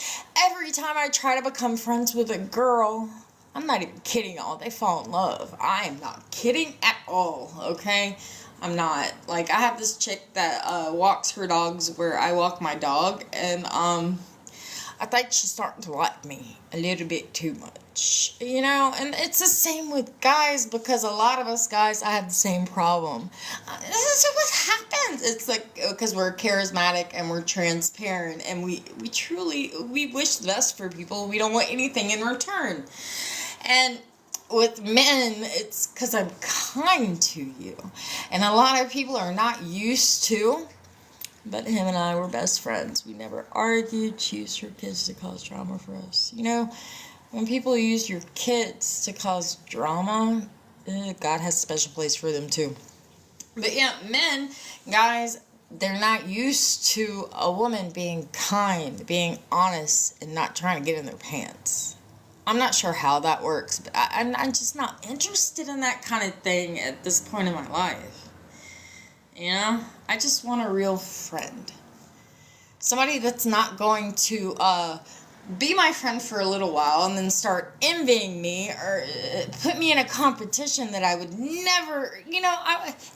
every time I try to become friends with a girl, I'm not even kidding, y'all, they fall in love. I am not kidding at all, okay? I'm not. Like, I have this chick that walks her dogs where I walk my dog, and I think she's starting to like me a little bit too much, you know? And it's the same with guys, because a lot of us guys, I have the same problem. This is what happens. It's like, because we're charismatic and we're transparent, and we wish the best for people. We don't want anything in return. And with men, it's because I'm kind to you. And a lot of people are not used to, but him and I were best friends. We never argued. She used her kids to cause drama for us. You know, when people use your kids to cause drama, God has a special place for them too. But yeah, men, guys, they're not used to a woman being kind, being honest, and not trying to get in their pants. I'm not sure how that works, but I'm just not interested in that kind of thing at this point in my life. You know? I just want a real friend. Somebody that's not going to be my friend for a little while and then start envying me or put me in a competition that I would never, you know,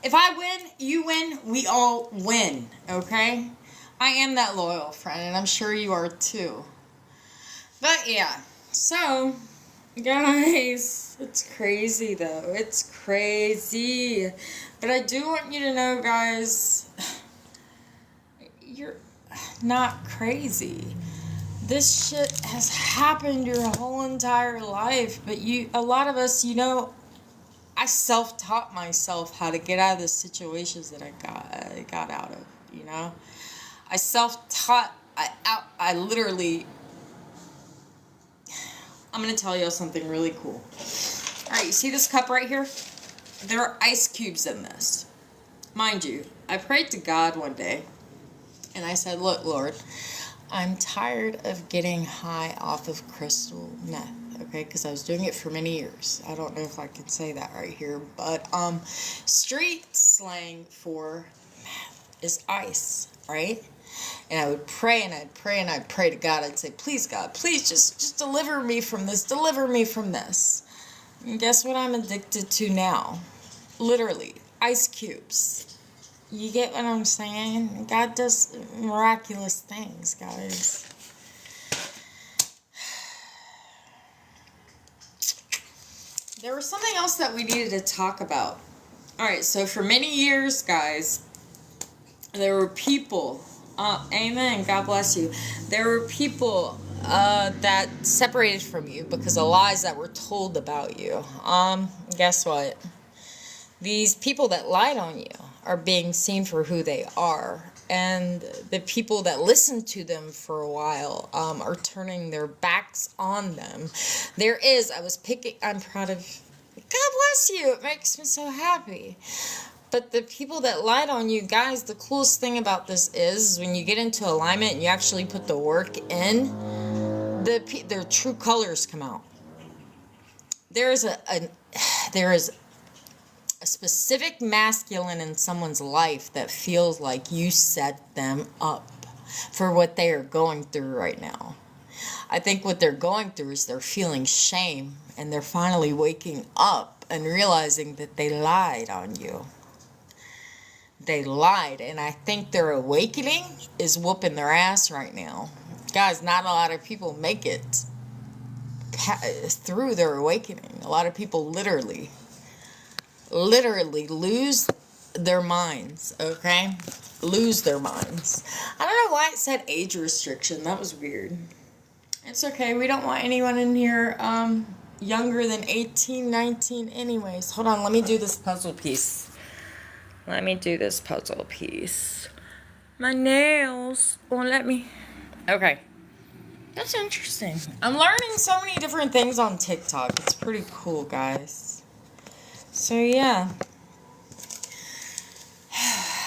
if I win, you win, we all win, okay? I am that loyal friend, and I'm sure you are too. But yeah. So, guys, it's crazy though. It's crazy. But I do want you to know, guys, you're not crazy. This shit has happened your whole entire life, but a lot of us, you know, I self-taught myself how to get out of the situations that I got out of, you know. I self-taught, I literally, I'm going to tell you something really cool. Alright, you see this cup right here? There are ice cubes in this. Mind you, I prayed to God one day, and I said, look, Lord, I'm tired of getting high off of crystal meth, okay, because I was doing it for many years. I don't know if I can say that right here, but street slang for meth is ice, right? And I would pray, and I'd pray, and I'd pray to God. I'd say, please, God, please just deliver me from this, deliver me from this. And guess what I'm addicted to now? Literally, ice cubes. You get what I'm saying? God does miraculous things, guys. There was something else that we needed to talk about. Alright, so for many years, guys, there were people, amen, God bless you. There were people that separated from you because of lies that were told about you. Guess what? These people that lied on you are being seen for who they are, and the people that listened to them for a while are turning their backs on them. I'm proud of, God bless you, it makes me so happy. But the people that lied on you, guys, the coolest thing about this is when you get into alignment and you actually put the work in, their true colors come out. There is a specific masculine in someone's life that feels like you set them up for what they are going through right now. I think what they're going through is they're feeling shame, and they're finally waking up and realizing that they lied on you. They lied, and I think their awakening is whooping their ass right now. Guys, not a lot of people make it through their awakening. A lot of people literally lose their minds, okay? Lose their minds. I don't know why it said age restriction. That was weird. It's okay. We don't want anyone in here younger than 18, 19 anyways. Hold on. Let me do this puzzle piece. My nails won't let me. Okay. That's interesting. I'm learning so many different things on TikTok. It's pretty cool, guys. So, yeah.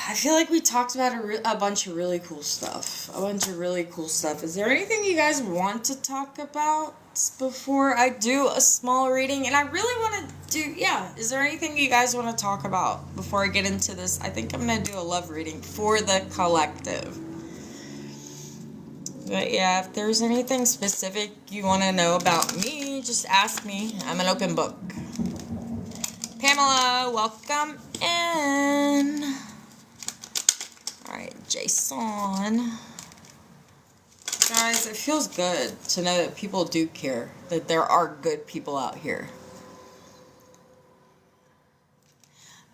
I feel like we talked about a bunch of really cool stuff. Is there anything you guys want to talk about before I do a small reading? And I really want to do, is there anything you guys want to talk about before I get into this? I think I'm going to do a love reading for the collective. But yeah, if there's anything specific you want to know about me, just ask me. I'm an open book. Pamela, welcome in. Alright, Jason. Guys, it feels good to know that people do care. That there are good people out here.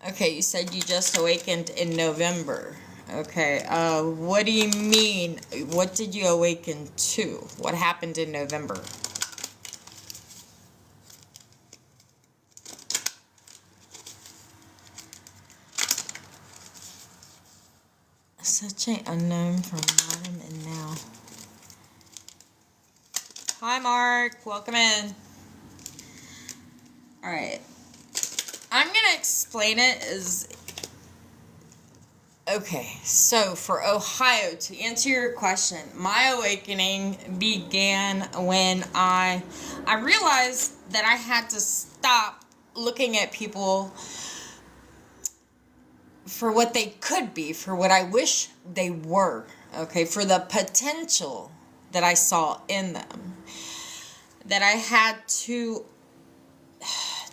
Okay, you said you just awakened in November. Okay, what do you mean? What did you awaken to? What happened in November? Such an unknown from Adam and now. Hi, Mark. Welcome in. Alright. I'm going to explain it as... Okay, so for Ohio, to answer your question, my awakening began when I realized that I had to stop looking at people for what they could be, for what I wish they were, okay, for the potential that I saw in them. That I had to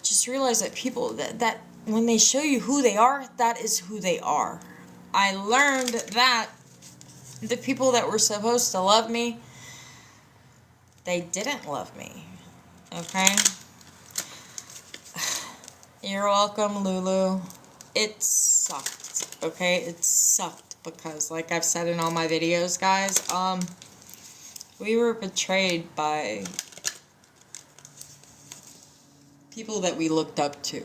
just realize that people, that when they show you who they are, that is who they are. I learned that the people that were supposed to love me, they didn't love me, okay? You're welcome, Lulu. It sucked, okay? It sucked because, like I've said in all my videos, guys, We were betrayed by people that we looked up to.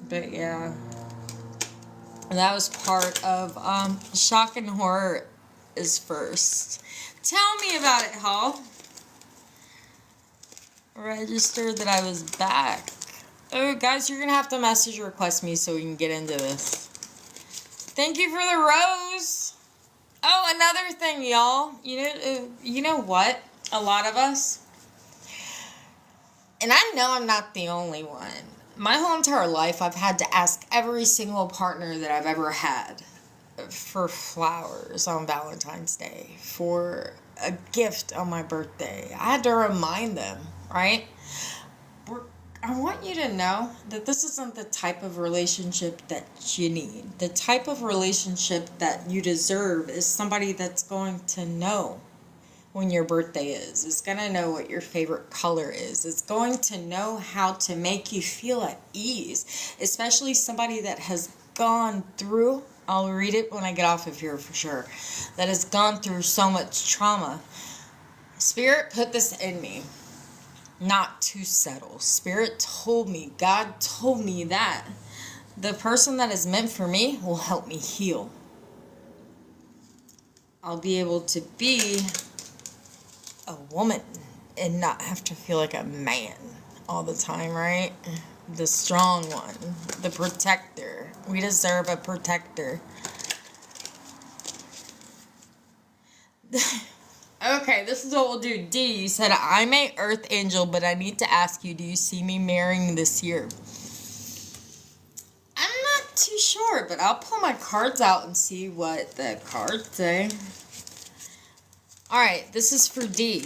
But yeah, that was part of shock and horror is first. Tell me about it, Hall. Register that I was back. Oh, guys, you're gonna have to message request me so we can get into this. Thank you for the rose. Oh, another thing, y'all. You know what? A lot of us, and I know I'm not the only one. My whole entire life, I've had to ask every single partner that I've ever had for flowers on Valentine's Day, for a gift on my birthday. I had to remind them, right? I want you to know that this isn't the type of relationship that you need. The type of relationship that you deserve is somebody that's going to know when your birthday is going to know what your favorite color is. It's going to know how to make you feel at ease, especially somebody that has gone through, I'll read it when I get off of here for sure, that has gone through so much trauma. Spirit put this in me. Not to settle. Spirit told me, God told me that the person that is meant for me will help me heal. I'll be able to be a woman and not have to feel like a man all the time, right? The strong one, the protector. We deserve a protector. Okay, this is what we'll do. D, you said, I'm a earth angel, but I need to ask you, do you see me marrying this year? I'm not too sure, but I'll pull my cards out and see what the cards say. Alright, this is for D.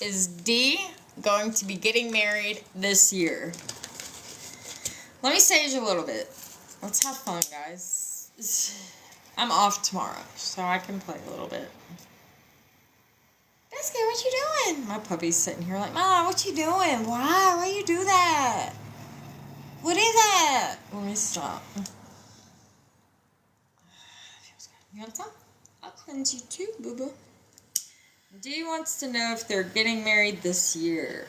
Is D going to be getting married this year? Let me sage a little bit. Let's have fun, guys. I'm off tomorrow, so I can play a little bit. Biscuit, what you doing? My puppy's sitting here like, Mom, what you doing? Why you do that? What is that? Let me stop. Feels good. You want some? I'll cleanse you too, boo-boo. D wants to know if they're getting married this year.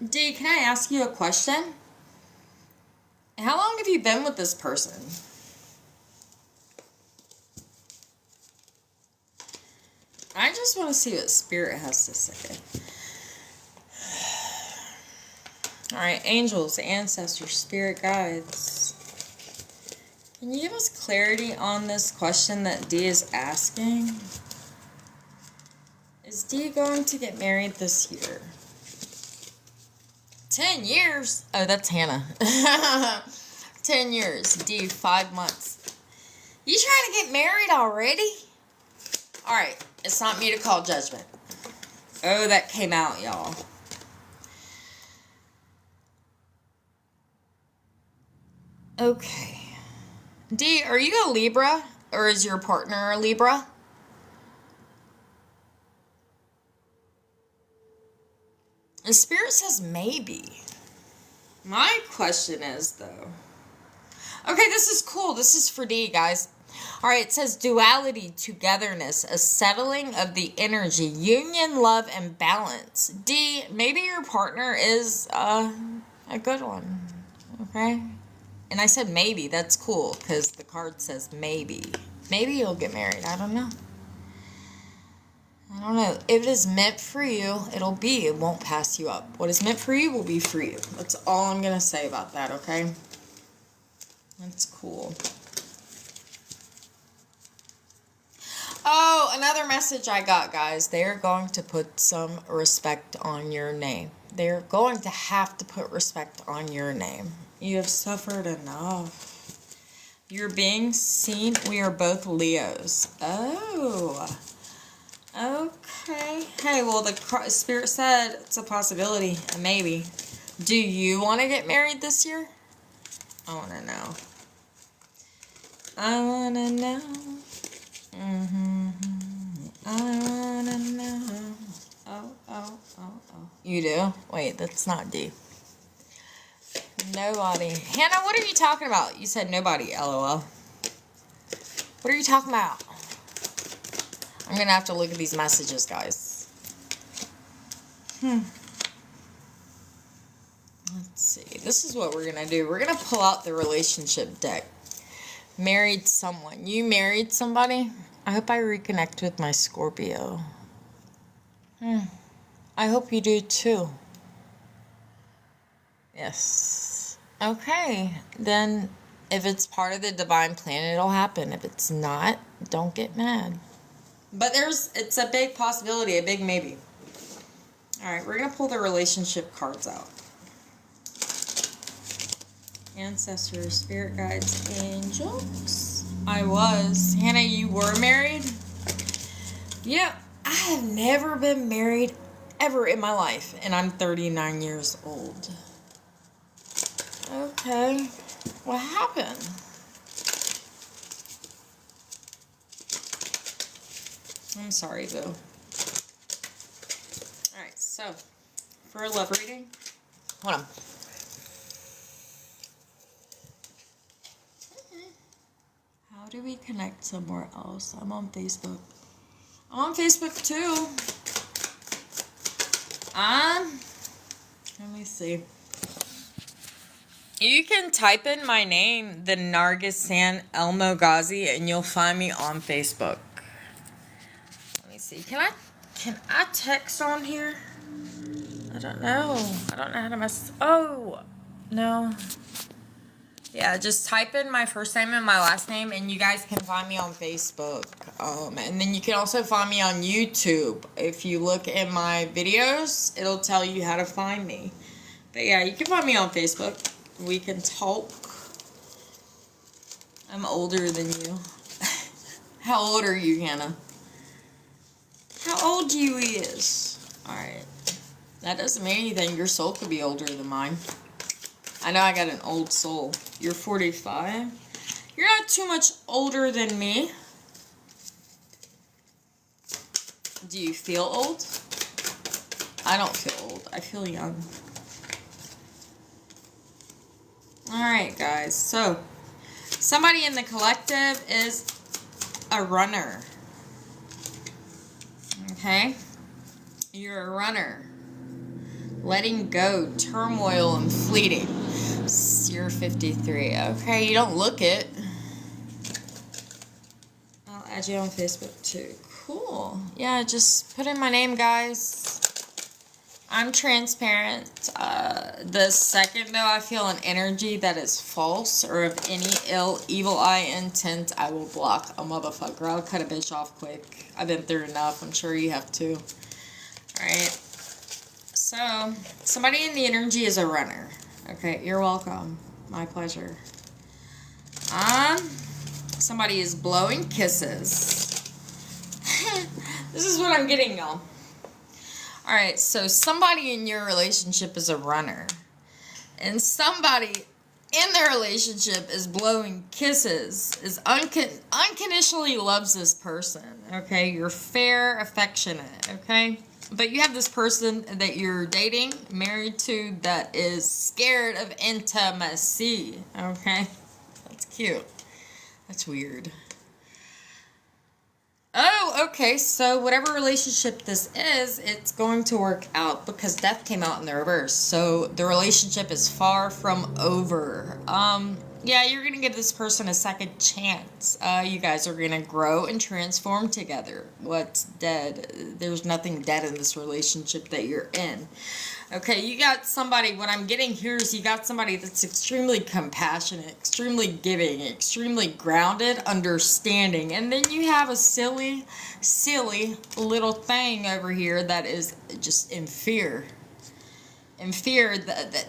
D, can I ask you a question? How long have you been with this person? I just want to see what Spirit has to say. Alright, angels, ancestors, spirit guides. Can you give us clarity on this question that D is asking? Is D going to get married this year? 10 years? Oh, that's Hannah. 10 years. D, 5 months. You trying to get married already? Alright, it's not me to call judgment. Oh, that came out, y'all. Okay. D, are you a Libra? Or is your partner a Libra? The Spirit says maybe. My question is, though. Okay, this is cool. This is for D, guys. Alright, it says duality, togetherness, a settling of the energy, union, love, and balance. D, maybe your partner is a good one. Okay? And I said maybe. That's cool, because the card says maybe. Maybe you'll get married. I don't know. I don't know. If it is meant for you, it'll be. It won't pass you up. What is meant for you will be for you. That's all I'm going to say about that, okay? That's cool. Oh, another message I got, guys. They're going to put some respect on your name. They're going to have to put respect on your name. You have suffered enough. You're being seen. We are both Leos. Oh. Okay. Hey, well, the Spirit said it's a possibility. A maybe. Do you want to get married this year? I want to know. I want to know. I want to know. Oh. You do? Wait, that's not D. Nobody. Hannah, what are you talking about? You said nobody, LOL. What are you talking about? I'm going to have to look at these messages, guys. Let's see. This is what we're going to do. We're going to pull out the relationship deck. Married someone. You married somebody? I hope I reconnect with my Scorpio. I hope you do too. Yes. Okay. Then if it's part of the divine plan, it'll happen. If it's not, don't get mad. But it's a big possibility, a big maybe. Alright, we're going to pull the relationship cards out. Ancestors, spirit guides, angels. I was. Hannah, you were married? Yeah, I have never been married ever in my life. And I'm 39 years old. Okay. What happened? I'm sorry, Boo. Alright, so, for a love reading, hold on. How do we connect somewhere else? I'm on Facebook. I'm on Facebook too. Let me see. You can type in my name, the Nargisan El Mogazi, and you'll find me on Facebook. Let me see. Can I text on here? I don't know. I don't know how to mess. Oh, no. Yeah, just type in my first name and my last name, and you guys can find me on Facebook. And then you can also find me on YouTube. If you look at my videos, it'll tell you how to find me. But yeah, you can find me on Facebook. We can talk. I'm older than you. How old are you, Hannah? How old you is? Alright. That doesn't mean anything. Your soul could be older than mine. I know I got an old soul. You're 45. You're not too much older than me. Do you feel old? I don't feel old. I feel young. Alright, guys. So, somebody in the collective is a runner. Okay? You're a runner. Letting go, turmoil, and fleeting. You're 53. Okay, you don't look it. I'll add you on Facebook too. Cool. Yeah, just put in my name, guys. I'm transparent. The second, though, I feel an energy that is false or of any evil eye intent, I will block a motherfucker. I'll cut a bitch off quick. I've been through enough. I'm sure you have too. Alright. So, somebody in the energy is a runner. Okay, you're welcome. My pleasure. Somebody is blowing kisses. This is what I'm getting, y'all. Alright, so somebody in your relationship is a runner. And somebody in their relationship is blowing kisses, is unconditionally loves this person. Okay, you're fair, affectionate. Okay? But you have this person that you're dating, married to, that is scared of intimacy. Okay? That's cute. That's weird. Oh, okay. So whatever relationship this is, it's going to work out because death came out in the reverse. So the relationship is far from over. Yeah, you're going to give this person a second chance. You guys are going to grow and transform together. What's dead? There's nothing dead in this relationship that you're in. Okay, you got somebody, what I'm getting here is you got somebody that's extremely compassionate, extremely giving, extremely grounded, understanding. And then you have a silly, silly little thing over here that is just in fear. In fear that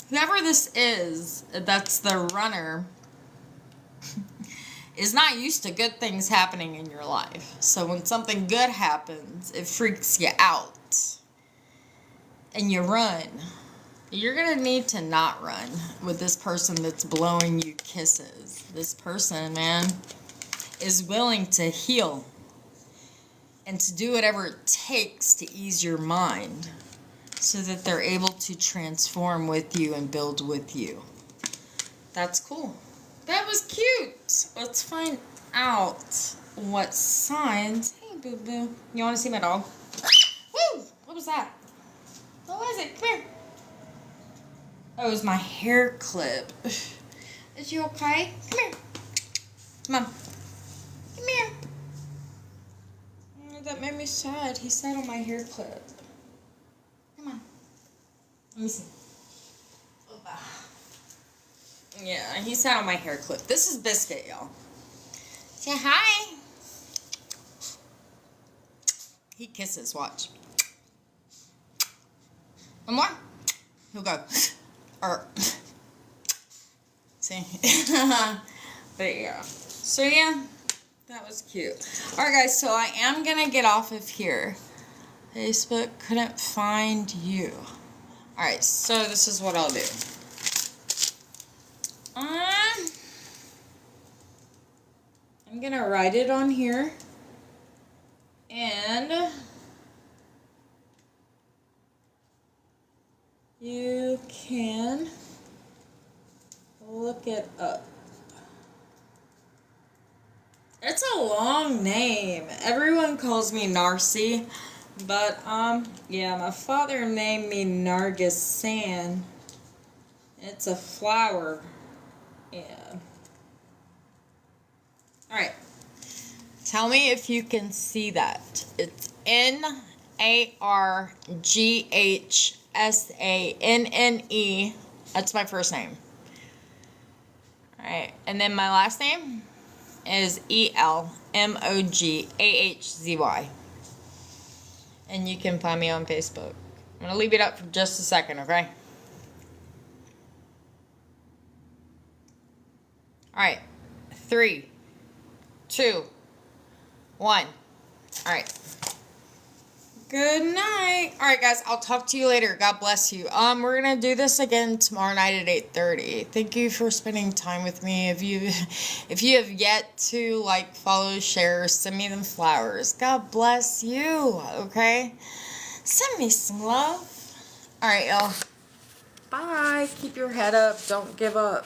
whoever this is, that's the runner, is not used to good things happening in your life. So when something good happens, it freaks you out. And you run. You're going to need to not run with this person that's blowing you kisses. This person, man, is willing to heal and to do whatever it takes to ease your mind so that they're able to transform with you and build with you. That's cool. That was cute. Let's find out what signs. Hey, boo boo. You want to see my dog? Woo! What was that? What was it? Come here. Oh, it was my hair clip. Is you okay? Come here. Come on. Come here. Oh, that made me sad. He sat on my hair clip. Come on. Let me see. Yeah, he sat on my hair clip. This is Biscuit, y'all. Say hi. He kisses. Watch. One more. He'll go. Or. See? But yeah. So yeah, that was cute. Alright guys, so I am going to get off of here. Facebook couldn't find you. Alright, so this is what I'll do. I'm going to write it on here. And you can look it up. It's a long name. Everyone calls me Narcy, but yeah, my father named me Nargissan. It's a flower. Yeah. All right. Tell me if you can see that. It's Nargissanne. That's my first name. All right, and then my last name is Elmogahzy. And you can find me on Facebook. I'm going to leave it up for just a second, okay? Alright. 3, 2, 1. Alright. Good night. Alright guys, I'll talk to you later. God bless you. We're gonna do this again tomorrow night at 8:30. Thank you for spending time with me. If you have yet to like, follow, share, send me them flowers. God bless you. Okay? Send me some love. Alright, y'all. Bye. Keep your head up. Don't give up.